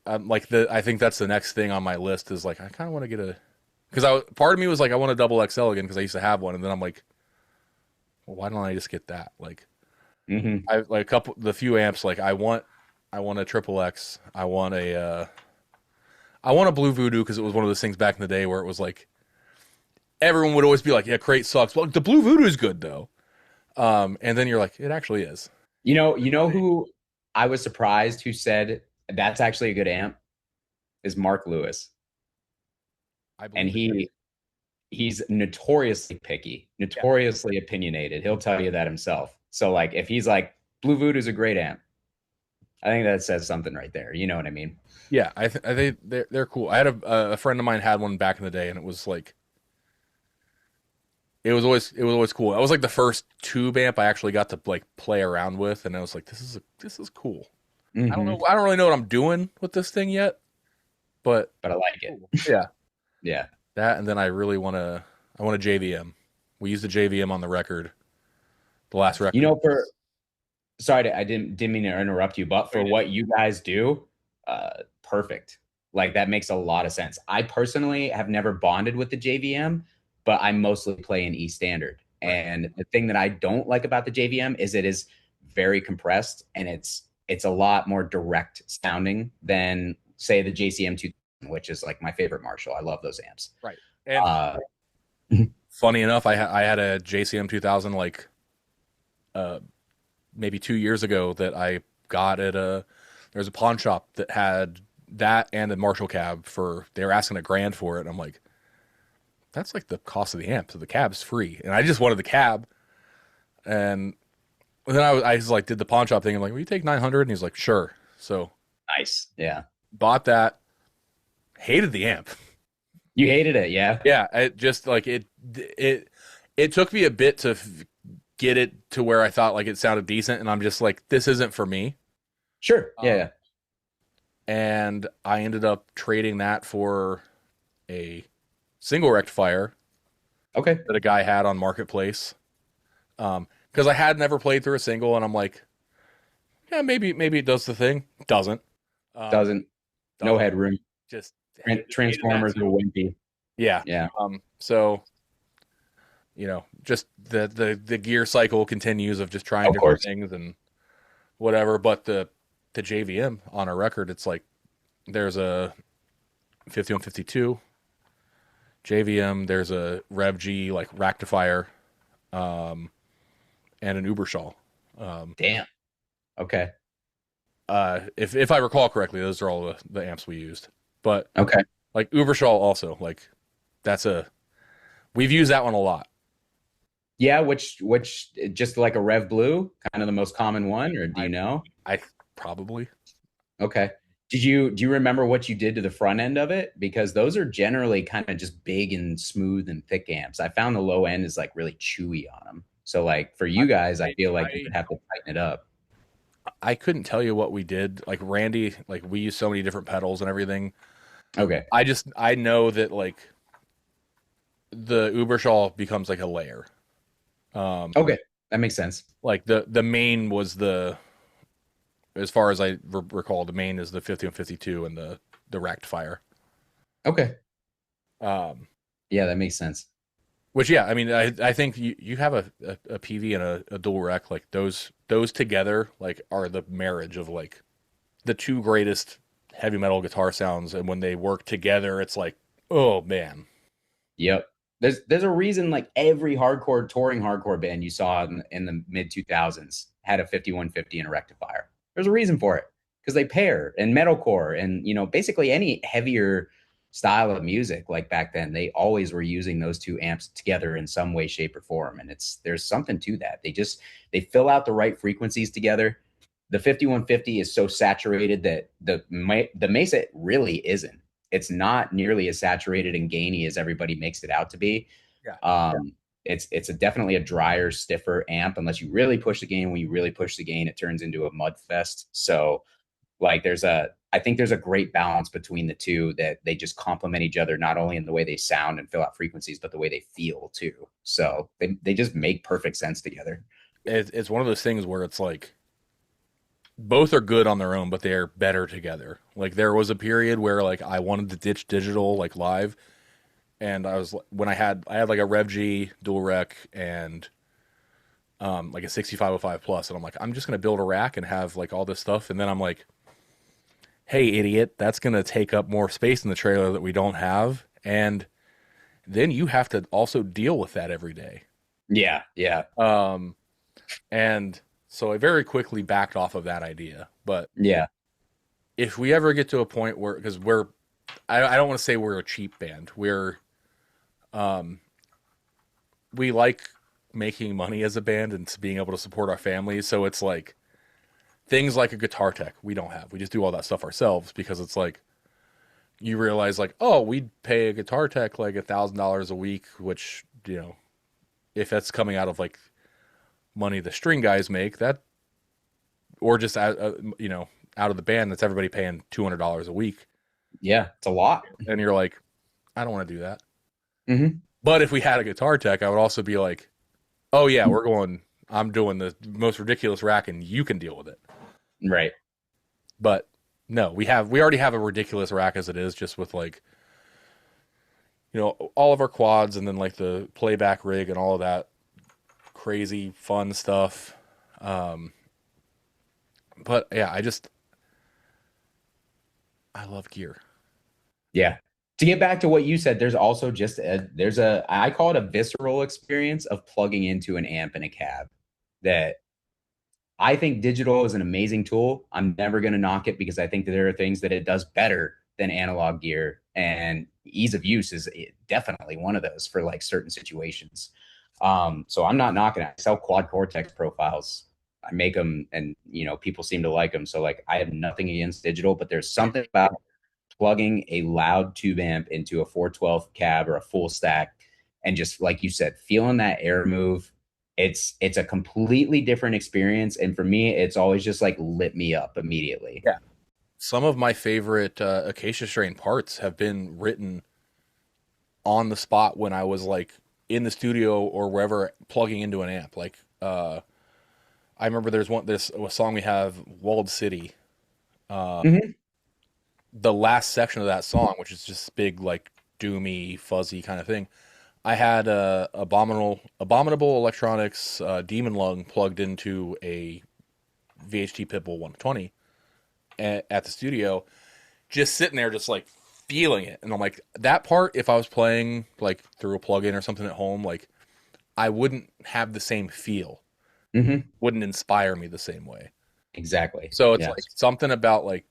think that's the next thing on my list is like I kind of want to get a because part of me was like I want a double XL again because I used to have one, and then I'm like, well, why don't I just get that? Like Hmm. I like the few amps like I want a triple X. I want a Blue Voodoo because it was one of those things back in the day where it was like everyone would always be like, yeah, Crate sucks. Well, the Blue Voodoo is good though. And then you're like, it actually is. You know who I was surprised who said that's actually a good amp is Mark Lewis, I and believe it. he's notoriously picky, Yeah, notoriously opinionated. He'll tell you that himself. So like, if he's like Blue Voodoo's a great amp, I think that says something right there. You know what I mean? yeah. I think they're cool. I had a friend of mine had one back in the day, and it was like it was always cool. It was like the first tube amp I actually got to like play around with, and I was like, this is cool. Hmm. I don't really know what I'm doing with this thing yet, but But I like it. yeah, Yeah. that and then I want a JVM. We used a JVM on the record, the last You record. know, I didn't mean to interrupt you, but Oh, you for did. what you guys do, perfect. Like that makes a lot of sense. I personally have never bonded with the JVM, but I mostly play in E standard. Right. And the thing that I don't like about the JVM is it is very compressed and it's a lot more direct sounding than say the JCM 2000, which is like my favorite Marshall. I love those amps. Right. And Uh, funny enough, I had a JCM 2000 like uh maybe 2 years ago that I got at a there's a pawn shop that had that and a Marshall cab for they were asking $1,000 for it. And I'm like, that's like the cost of the amp, so the cab's free. And I just wanted the cab. And then I was like, did the pawn shop thing. I'm like, will you take 900? And he's like, sure. So nice. Yeah. bought that. Hated the amp. You hated it, yeah. Yeah, it just like it took me a bit to get it to where I thought like it sounded decent, and I'm just like, this isn't for me. Sure. Yeah, Um, yeah. and I ended up trading that for a single rectifier Okay. that a guy had on Marketplace. Because I had never played through a single, and I'm like, yeah, maybe it does the thing. Doesn't. Um, Doesn't no doesn't. headroom. Just hated that Transformers are too. wimpy. Yeah. Yeah, So just the gear cycle continues of just trying of different course. things and whatever. But the JVM on a record, it's like there's a 5152 JVM, there's a Rev G like rectifier, um, and an Ubershaw. Um, Damn. Okay. if I recall correctly, those are all the amps we used. But Okay. like Ubershaw also, like that's a we've used that one a lot. Yeah, which just like a Rev Blue, kind of the most common one, or do I you know? I probably Okay. Do you remember what you did to the front end of it? Because those are generally kind of just big and smooth and thick amps. I found the low end is like really chewy on them. So like for I you guys, I feel like you I would have to tighten it up. I couldn't tell you what we did. Like Randy, like we use so many different pedals and everything. Okay. I know that like the Ubershaw becomes like a layer. Um, Okay. That makes sense. like the main was the as far as I recall, the main is the 5152 and the rectifier. Okay. Um, Yeah, that makes sense. which yeah, I mean I think you have a PV and a dual rec like those together like are the marriage of like the two greatest heavy metal guitar sounds, and when they work together, it's like, oh man. Yep. There's a reason like every hardcore touring hardcore band you saw in the mid 2000s had a 5150 and a rectifier. There's a reason for it because they pair and metalcore and basically any heavier style of music like back then they always were using those two amps together in some way shape or form and there's something to that. They fill out the right frequencies together. The 5150 is so saturated that the Mesa really isn't. It's not nearly as saturated and gainy as everybody makes it out to be. Yeah. It's definitely a drier, stiffer amp unless you really push the gain. When you really push the gain, it turns into a mud fest. So like I think there's a great balance between the two that they just complement each other, not only in the way they sound and fill out frequencies, but the way they feel too. So they just make perfect sense together. It's one of those things where it's like both are good on their own, but they're better together. Like there was a period where like I wanted to ditch digital like live, and I was when I had like a Rev G dual rec and like a 6505 plus, and I'm like I'm just gonna build a rack and have like all this stuff, and then I'm like, hey idiot, that's gonna take up more space in the trailer that we don't have, and then you have to also deal with that every day. Yeah, yeah, Um, and so I very quickly backed off of that idea, but yeah. if we ever get to a point where because I don't want to say we're a cheap band, um we like making money as a band and being able to support our families, so it's like things like a guitar tech we don't have, we just do all that stuff ourselves because it's like you realize like, oh, we'd pay a guitar tech like $1,000 a week, which if that's coming out of like money the string guys make, that or just out of the band, that's everybody paying $200 a week. Yeah, it's a lot. And you're like, I don't want to do that. Hmm. But if we had a guitar tech, I would also be like, oh yeah, I'm doing the most ridiculous rack and you can deal with it. Right. But no, we already have a ridiculous rack as it is, just with like, all of our quads and then like the playback rig and all of that crazy fun stuff. Um, but yeah, I love gear. Yeah. To get back to what you said, there's also just I call it a visceral experience of plugging into an amp in a cab that I think digital is an amazing tool. I'm never going to knock it because I think that there are things that it does better than analog gear, and ease of use is definitely one of those for like certain situations. So I'm not knocking it. I sell quad cortex profiles. I make them, and people seem to like them. So like I have nothing against digital, but there's something about plugging a loud tube amp into a 412 cab or a full stack, and just like you said, feeling that air move. It's a completely different experience, and for me it's always just like lit me up immediately. Yeah. Some of my favorite Acacia strain parts have been written on the spot when I was like in the studio or wherever plugging into an amp. Like I remember there's this a song we have, Walled City. Mm-hmm. The last section of that song, which is just big like doomy fuzzy kind of thing. I had a abominable electronics demon lung plugged into a VHT Pitbull 120 at the studio, just sitting there, just like feeling it. And I'm like, that part, if I was playing like through a plug-in or something at home, like I wouldn't have the same feel, Mm-hmm. wouldn't inspire me the same way. Exactly. So it's like Yes. something about like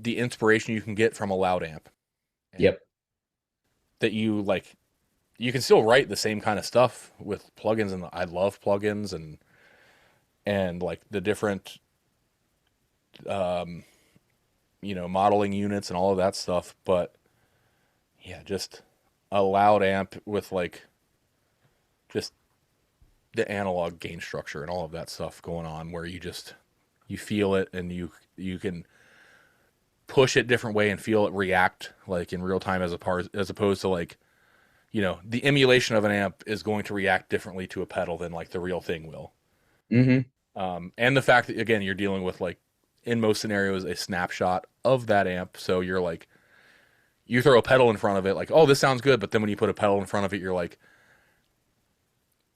the inspiration you can get from a loud amp, and Yep. that you can still write the same kind of stuff with plugins, and I love plugins and like the different um modeling units and all of that stuff. But yeah, just a loud amp with like just the analog gain structure and all of that stuff going on, where you feel it, and you can push it different way and feel it react like in real time, as opposed to like, the emulation of an amp is going to react differently to a pedal than like the real thing will. Mm-hmm. And the fact that, again, you're dealing with like, in most scenarios, a snapshot of that amp. So you're like, you throw a pedal in front of it, like, oh, this sounds good. But then when you put a pedal in front of it, you're like,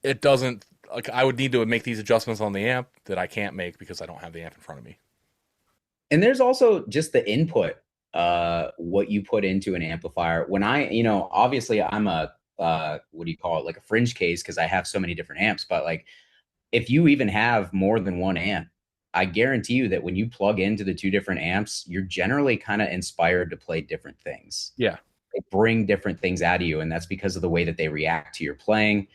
it doesn't, like, I would need to make these adjustments on the amp that I can't make because I don't have the amp in front of me. And there's also just the input, what you put into an amplifier. When obviously I'm a what do you call it, like a fringe case, because I have so many different amps. But like, if you even have more than one amp, I guarantee you that when you plug into the two different amps, you're generally kind of inspired to play different things. Yeah. They bring different things out of you, and that's because of the way that they react to your playing.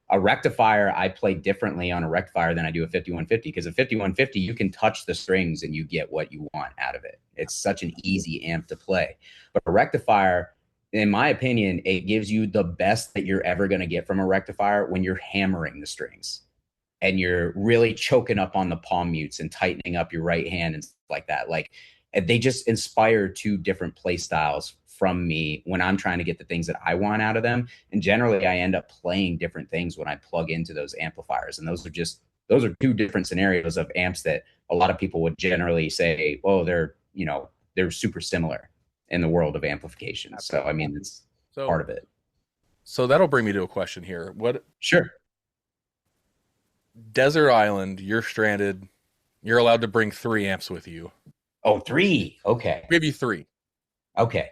A rectifier, I play differently on a rectifier than I do a 5150, because a 5150, you can touch the strings and you get what you want out of it. It's such an easy amp to play. But a rectifier, in my opinion, it gives you the best that you're ever going to get from a rectifier when you're hammering the strings and you're really choking up on the palm mutes and tightening up your right hand and stuff like that. Like, they just inspire two different play styles from me when I'm trying to get the things that I want out of them. And generally I end up playing different things when I plug into those amplifiers. And those are two different scenarios of amps that a lot of people would generally say, oh, they're super similar in the world of amplification. So, I mean, it's So, part of it. so that'll bring me to a question here. What Sure. desert island, you're stranded, you're allowed to bring 3 amps with you. Oh, three. Okay. Maybe three. Okay.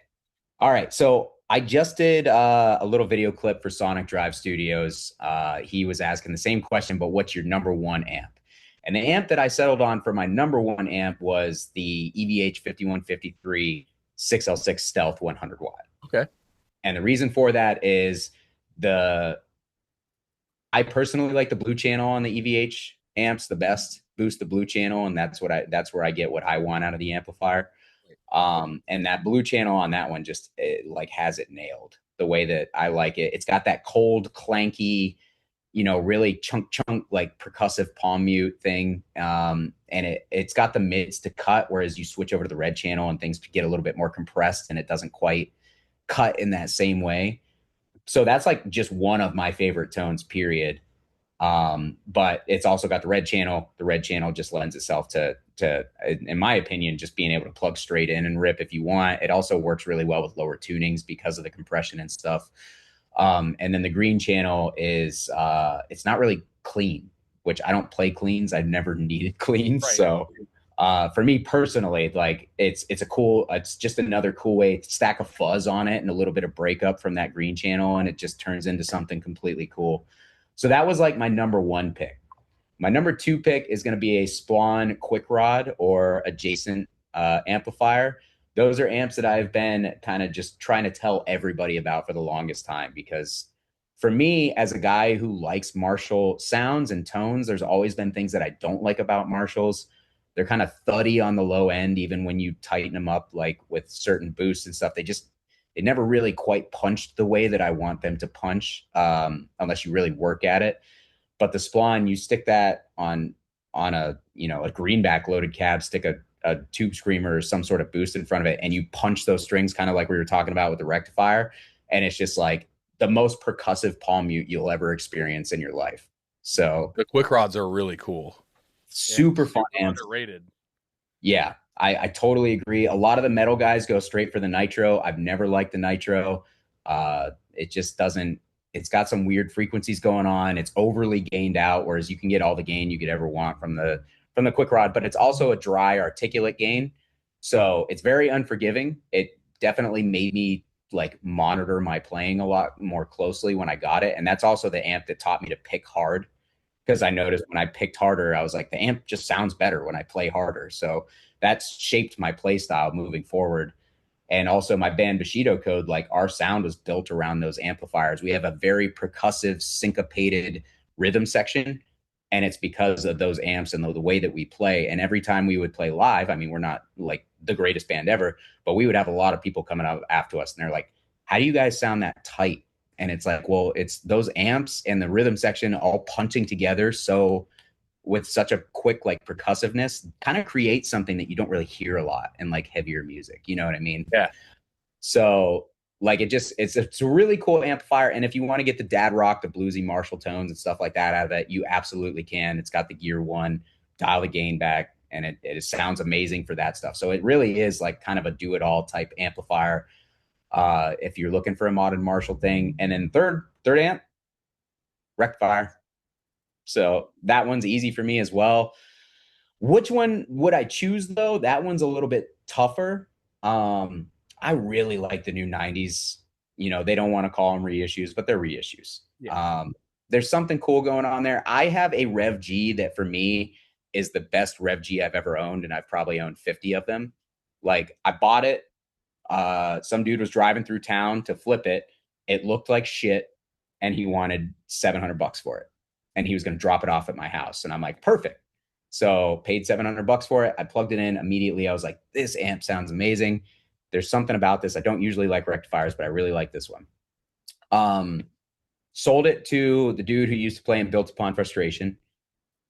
All right. So I just did a little video clip for Sonic Drive Studios. He was asking the same question, but what's your number one amp? And the amp that I settled on for my number one amp was the EVH 5153 6L6 Stealth 100 watt. Okay. And the reason for that is the I personally like the blue channel on the EVH amps the best. Boost the blue channel, and that's where I get what I want out of the amplifier. And that blue channel on that one just like has it nailed the way that I like it. It's got that cold, clanky, really chunk like percussive palm mute thing. And it's got the mids to cut, whereas you switch over to the red channel and things get a little bit more compressed and it doesn't quite cut in that same way. So that's like just one of my favorite tones, period. But it's also got the red channel. The red channel just lends itself to, in my opinion, just being able to plug straight in and rip if you want. It also works really well with lower tunings because of the compression and stuff. And then the green channel is it's not really clean, which I don't play cleans. I've never needed cleans. Right. So for me personally, like it's just another cool way to stack a fuzz on it and a little bit of breakup from that green channel, and it just turns into something completely cool. So that was like my number one pick. My number two pick is going to be a Spawn Quick Rod or adjacent amplifier. Those are amps that I've been kind of just trying to tell everybody about for the longest time, because for me, as a guy who likes Marshall sounds and tones, there's always been things that I don't like about Marshalls. They're kind of thuddy on the low end, even when you tighten them up, like with certain boosts and stuff. They never really quite punched the way that I want them to punch, unless you really work at it. But the Splon, you stick that on a greenback loaded cab, stick a tube screamer or some sort of boost in front of it, and you punch those strings kind of like we were talking about with the rectifier, and it's just like the most percussive palm mute you'll ever experience in your life. So The quick rods are really cool and super fun super amps. underrated. Yeah, I totally agree. A lot of the metal guys go straight for the nitro. I've never liked the nitro. It just doesn't. It's got some weird frequencies going on. It's overly gained out, whereas you can get all the gain you could ever want from the quick rod. But it's also a dry, articulate gain, so it's very unforgiving. It definitely made me like monitor my playing a lot more closely when I got it, and that's also the amp that taught me to pick hard, because I noticed when I picked harder, I was like, the amp just sounds better when I play harder. So that's shaped my play style moving forward. And also my band Bushido Code, like our sound was built around those amplifiers. We have a very percussive, syncopated rhythm section. And it's because of those amps and the way that we play. And every time we would play live, I mean, we're not like the greatest band ever, but we would have a lot of people coming up after us. And they're like, how do you guys sound that tight? And it's like, well, it's those amps and the rhythm section all punching together. So with such a quick like percussiveness, kind of creates something that you don't really hear a lot in like heavier music. You know what I mean? Yeah. So like it's a really cool amplifier. And if you want to get the dad rock, the bluesy Marshall tones and stuff like that out of it, you absolutely can. It's got the gear one, dial the gain back, and it sounds amazing for that stuff. So it really is like kind of a do it all type amplifier. If you're looking for a modern Marshall thing. And then third amp, rectifier. So that one's easy for me as well. Which one would I choose though? That one's a little bit tougher. I really like the new 90s. They don't want to call them reissues, but they're reissues. Yeah. There's something cool going on there. I have a Rev G that for me is the best Rev G I've ever owned, and I've probably owned 50 of them. Like I bought it. Some dude was driving through town to flip it. It looked like shit, and he wanted $700 for it, and he was going to drop it off at my house. And I'm like, perfect. So paid $700 for it. I plugged it in immediately. I was like, this amp sounds amazing. There's something about this. I don't usually like rectifiers, but I really like this one. Sold it to the dude who used to play in Built Upon Frustration,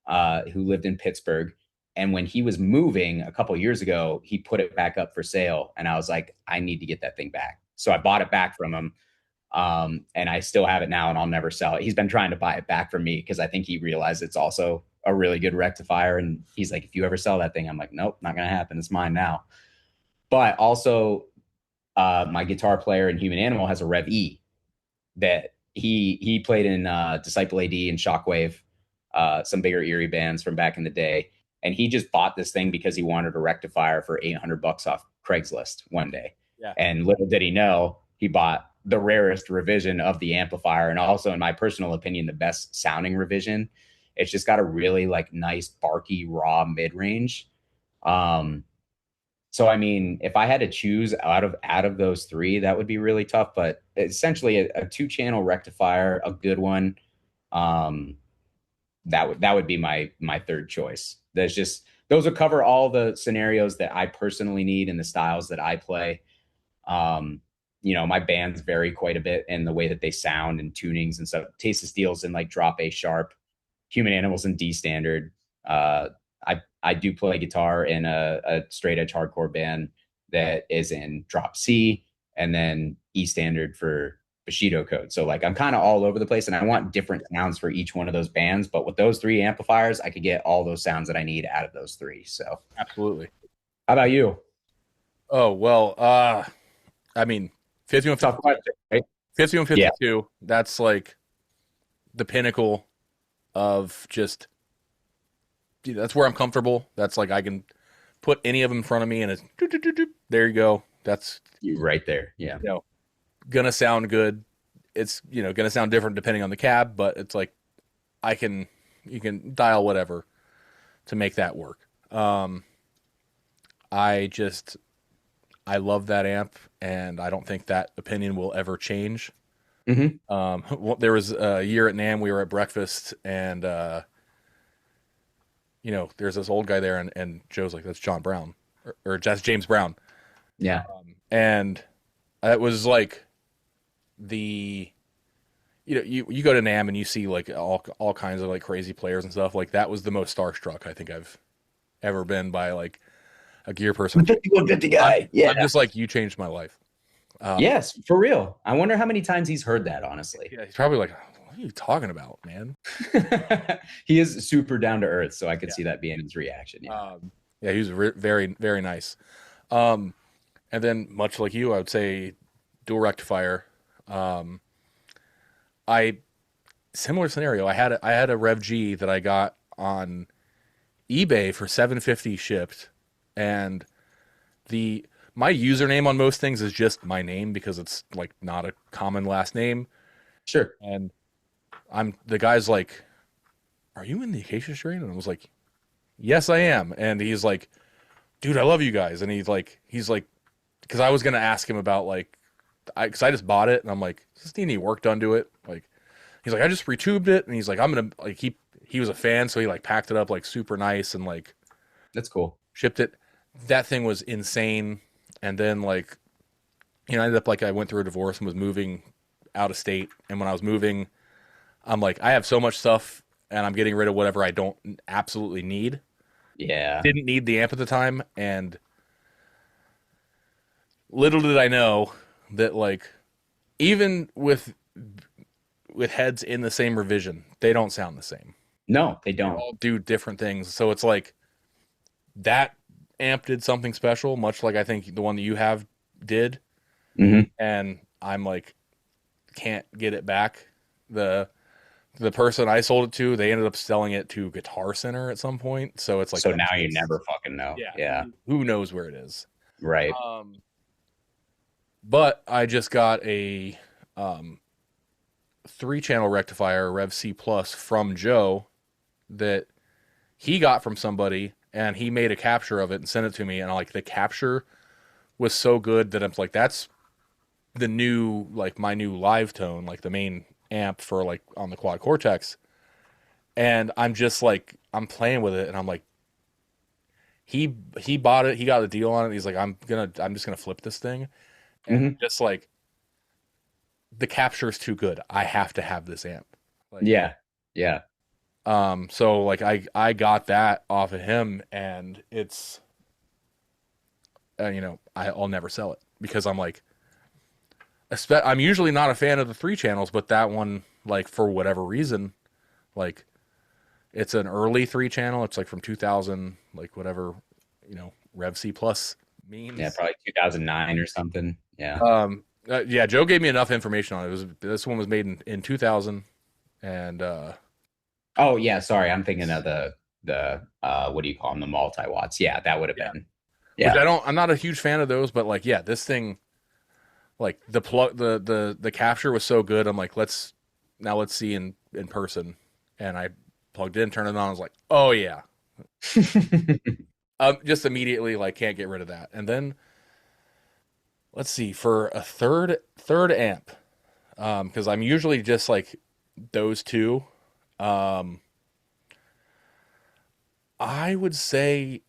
who lived in Pittsburgh. And when he was moving a couple years ago, he put it back up for sale. And I was like, I need to get that thing back. So I bought it back from him. And I still have it now, and I'll never sell it. He's been trying to buy it back from me because I think he realized it's also a really good rectifier. And he's like, if you ever sell that thing, I'm like, nope, not going to happen. It's mine now. But also, my guitar player in Human Animal has a Rev E that he played in Disciple AD and Shockwave, some bigger Erie bands from back in the day. And he just bought this thing because he wanted a rectifier for $800 off Craigslist one day. Yeah. And little did he know, he bought the rarest revision of the amplifier, and also, in my personal opinion, the best sounding revision. It's just got a really like nice barky raw mid range. So I mean, if I had to choose out of those three, that would be really tough. But essentially, a 2-channel rectifier, a good one, that would be my third choice. Those would cover all the scenarios that I personally need and the styles that I play. my bands vary quite a bit in the way that they sound and tunings and stuff. Taste of Steel's in like drop A sharp, Human Animals in D standard. Uh, I do play guitar in a straight edge hardcore band that is in drop C and then E standard for Bushido code. So like I'm kind of all over the place, and I want different sounds for each one of those bands. But with those three amplifiers, I could get all those sounds that I need out of those three. So Absolutely. how about you? Oh, well, I mean, Tough 5152, question, right? Yeah. 5152, that's like the pinnacle of just, dude, that's where I'm comfortable. That's like I can put any of them in front of me and it's doop, doop, doop, doop. There you go. That's, You right there. Yeah. you know, gonna sound good. It's, gonna sound different depending on the cab, but it's like I can you can dial whatever to make that work. I just I love that amp, and I don't think that opinion will ever change. Hmm. There was a year at NAMM, we were at breakfast, and there's this old guy there, and Joe's like, "That's John Brown," or that's James Brown, Yeah. and that was like the you go to NAMM and you see like all kinds of like crazy players and stuff. Like that was the most starstruck I think I've ever been by like a gear person. The 5150 guy. I'm Yeah. just like, you changed my life. Yes, for real. I wonder how many times he's heard that, honestly. Yeah, he's probably like, "What are you talking about, man?" He is super down to earth, so I could Yeah. see that being his reaction. Yeah. Yeah, he was very, very nice. Um, and then, much like you, I would say dual rectifier. Um, I Similar scenario. I had a Rev G that I got on eBay for 750 shipped, and the my username on most things is just my name because it's like not a common last name. Sure. And the guy's like, "Are you in the Acacia strain?" And I was like, "Yes, I am." And he's like, "Dude, I love you guys." And he's like, because I was gonna ask him about like, because I just bought it, and I'm like, "Does this need any work done to it?" Like, he's like, "I just retubed it," and he's like, "I'm gonna like he was a fan, so he like packed it up like super nice and like That's cool. shipped it." That thing was insane. And then like, I ended up like I went through a divorce and was moving out of state. And when I was moving, I'm like, I have so much stuff, and I'm getting rid of whatever I don't absolutely need. Yeah. Didn't need the amp at the time, and little did I know that like even with heads in the same revision, they don't sound the same. No, they They don't. all do different things. So it's like that amp did something special, much like I think the one that you have did. Hmm. And I'm like, can't get it back. The person I sold it to, they ended up selling it to Guitar Center at some point. So it's like So that. now you never fucking know. Yeah. Yeah. Who knows where it is? Right. Um, but I just got a um, 3-channel rectifier Rev C Plus from Joe that he got from somebody, and he made a capture of it and sent it to me. And like the capture was so good that I'm like, that's the new like my new live tone, like the main amp for like on the Quad Cortex. And I'm just like, I'm playing with it, and I'm like, he bought it, he got a deal on it. He's like, I'm just gonna flip this thing, and Hmm. just like the capture is too good. I have to have this amp. Like, Yeah. Yeah. so like I got that off of him, and it's I'll never sell it because I'm like, I'm usually not a fan of the 3 channels, but that one, like for whatever reason, like it's an early 3 channel. It's like from 2000, like whatever, Rev C Plus Yeah. means. Probably 2009 or something. Yeah. Yeah, Joe gave me enough information on it. This one was made in 2000, and Oh yeah. Sorry. I'm thinking of the what do you call them? The multi watts. Yeah. That would have yeah, been. which Yeah. I'm not a huge fan of those, but like, yeah, this thing, like the plug, the capture was so good. I'm like, let's see in person, and I plugged in, turned it on. I was like, oh yeah, just immediately like can't get rid of that. And then let's see for a third amp, because I'm usually just like those two. Um, I would say,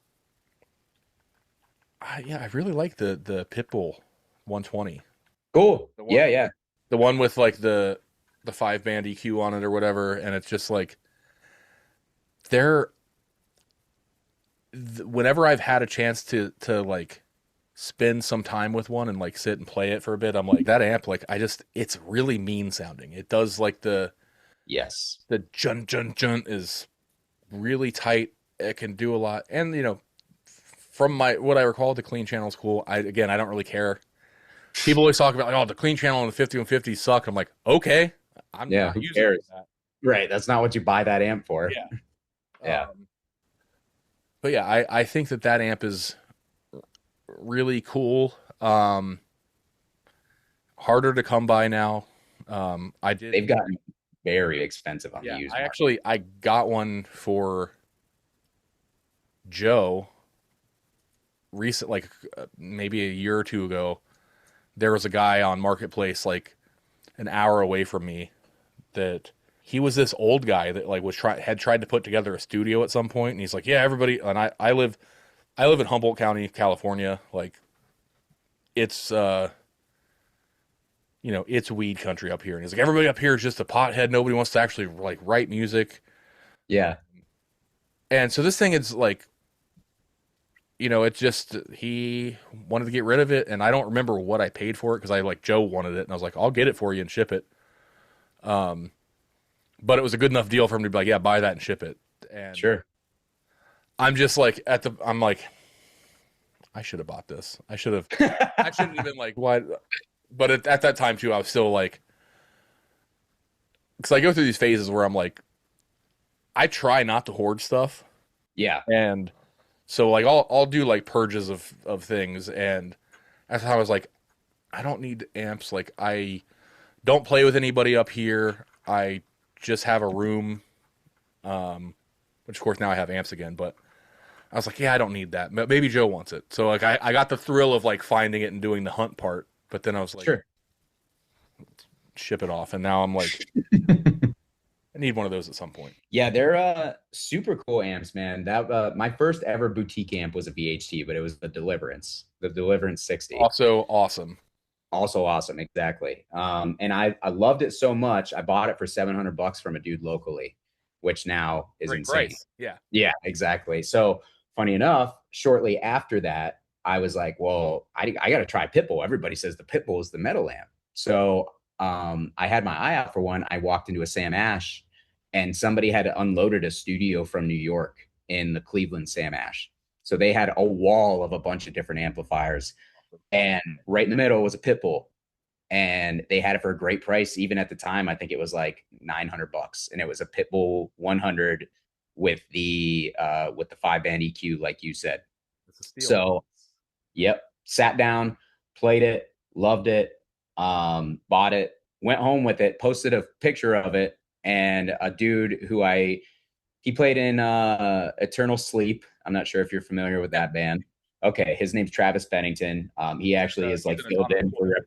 yeah, I really like the Pitbull 120. Cool. The one Yeah, yeah. the one with like the 5 band EQ on it or whatever, and it's just like they're whenever I've had a chance to like spend some time with one and like sit and play it for a bit, I'm like that amp like it's really mean sounding. It does like Yes. the jun jun jun is really tight. It can do a lot, and from my what I recall, the clean channel is cool. I don't really care. People always talk about like, oh, the clean channel and the 5150 suck. I'm like, okay, I'm Yeah, not who using it cares? for that. Right. That's not what you buy that amp for. Yeah. Yeah. But yeah, I think that amp is really cool. Harder to come by now. I did. They've gotten very expensive on the Yeah, used market. I got one for Joe recent, like maybe a year or two ago. There was a guy on Marketplace like an hour away from me that he was this old guy that like had tried to put together a studio at some point, and he's like, yeah, everybody. And I live in Humboldt County, California. Like it's it's weed country up here, and he's like, everybody up here is just a pothead. Nobody wants to actually like write music. Yeah. And so this thing is like, it's just he wanted to get rid of it, and I don't remember what I paid for it because I like Joe wanted it, and I was like, I'll get it for you and ship it. But it was a good enough deal for him to be like, yeah, buy that and ship it. And Sure. I'm just like I'm like, I should have bought this. I shouldn't have been like, why? But at that time too, I was still like, because I go through these phases where I'm like, I try not to hoard stuff, Yeah. and so like I'll do like purges of things, and that's how I was like, I don't need amps. Like I don't play with anybody up here. I just have a room, which of course now I have amps again, but I was like, yeah, I don't need that. Maybe Joe wants it. So like I got the thrill of like finding it and doing the hunt part, but then I was like, Sure. ship it off, and now I'm like, I need one of those at some point. Yeah, they're super cool amps, man. That my first ever boutique amp was a VHT, but it was the Deliverance 60. Also awesome. Also awesome, exactly. And I loved it so much, I bought it for $700 from a dude locally, which now is Great insane. price. Yeah. Yeah, exactly. So funny enough, shortly after that, I was like, well, I got to try Pitbull. Everybody says the Pitbull is the metal amp. So I had my eye out for one. I walked into a Sam Ash, and somebody had unloaded a studio from New York in the Cleveland Sam Ash. So they had a wall of a bunch of different amplifiers, and right in the middle was a Pitbull, and they had it for a great price. Even at the time, I think it was like $900, and it was a Pitbull 100 with the 5 band EQ, like you said. It's a steal. So, yep, sat down, played it, loved it, bought it, went home with it, posted a picture of it, and a dude he played in Eternal Sleep. I'm not sure if you're familiar with that band. Okay, his name's Travis Bennington. He actually is He's like an filled atomic in rule. for.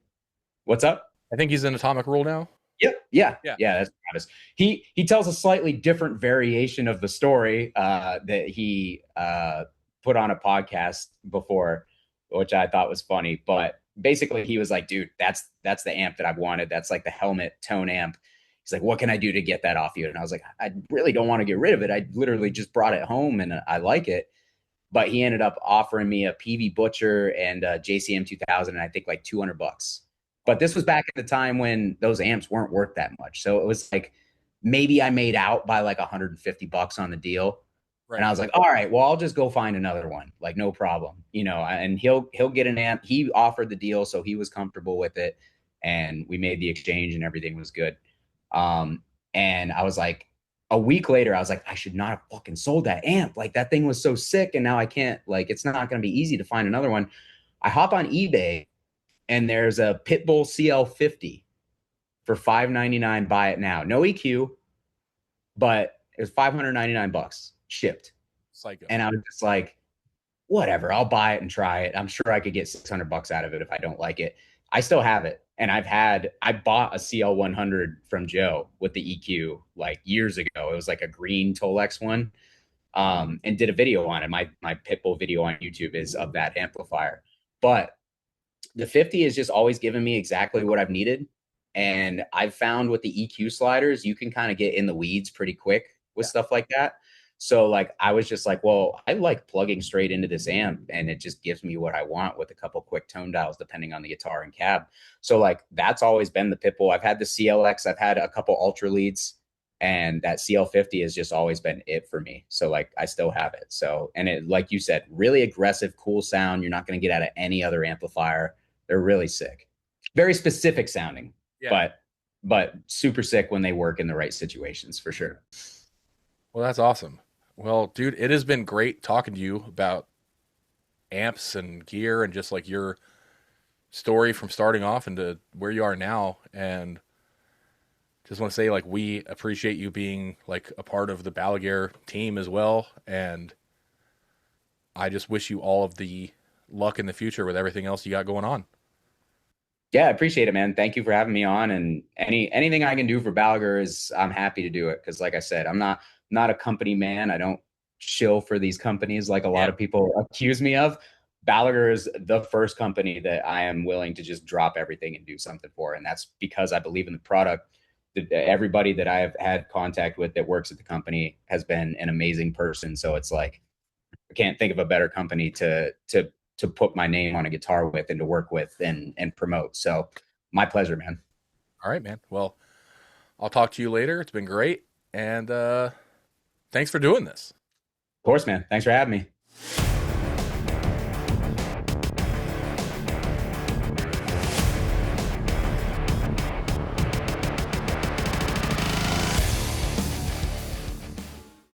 What's up? I think he's in Atomic Rule now. Yep. Yeah. Yeah. Yeah. That's Travis. He tells a slightly different variation of the story that he put on a podcast before, which I thought was funny. But basically, he was like, "Dude, that's the amp that I've wanted. That's like the helmet tone amp." He's like, "What can I do to get that off you?" And I was like, "I really don't want to get rid of it. I literally just brought it home and I like it." But he ended up offering me a PV Butcher and a JCM 2000, and I think like $200. But this was back at the time when those amps weren't worth that much. So it was like maybe I made out by like $150 on the deal. And Right. I was like, all right, well, I'll just go find another one. Like, no problem. And he'll get an amp. He offered the deal, so he was comfortable with it. And we made the exchange and everything was good. And I was like, a week later, I was like, I should not have fucking sold that amp. Like, that thing was so sick, and now I can't, like, it's not gonna be easy to find another one. I hop on eBay, and there's a Pitbull CL50 for $599. Buy it now. No EQ, but it was $599 shipped. Psycho. And I was just like, whatever, I'll buy it and try it. I'm sure I could get $600 out of it if I don't like it. I still have it. And I bought a CL100 from Joe with the EQ like years ago. It was like a green Tolex one, and did a video on it. My Pitbull video on YouTube is of that amplifier. But The 50 has just always given me exactly what I've needed. And I've found with the EQ sliders, you can kind of get in the weeds pretty quick with Yeah. stuff like that. So like I was just like, well, I like plugging straight into this amp and it just gives me what I want with a couple quick tone dials depending on the guitar and cab. So like that's always been the Pitbull. I've had the CLX, I've had a couple Ultra leads, and that CL50 has just always been it for me. So like I still have it. So and it like you said, really aggressive, cool sound. You're not going to get out of any other amplifier. They're really sick. Very specific sounding, Yeah. but super sick when they work in the right situations for sure. Well, that's awesome. Well, dude, it has been great talking to you about amps and gear and just like your story from starting off into where you are now. And just want to say, like, we appreciate you being like a part of the Balaguer team as well. And I just wish you all of the luck in the future with everything else you got going on. Yeah, I appreciate it, man. Thank you for having me on. And anything I can do for Balaguer is I'm happy to do it. Cause like I said, I'm not a company man. I don't shill for these companies like a lot Yeah. of people accuse me of. Balaguer is the first company that I am willing to just drop everything and do something for. And that's because I believe in the product. Everybody that I have had contact with that works at the company has been an amazing person. So it's like I can't think of a better company to put my name on a guitar with and to work with and promote. So my pleasure, man. All right, man. Well, I'll talk to you later. It's been great. And thanks for doing this. Of course, man. Thanks for having me.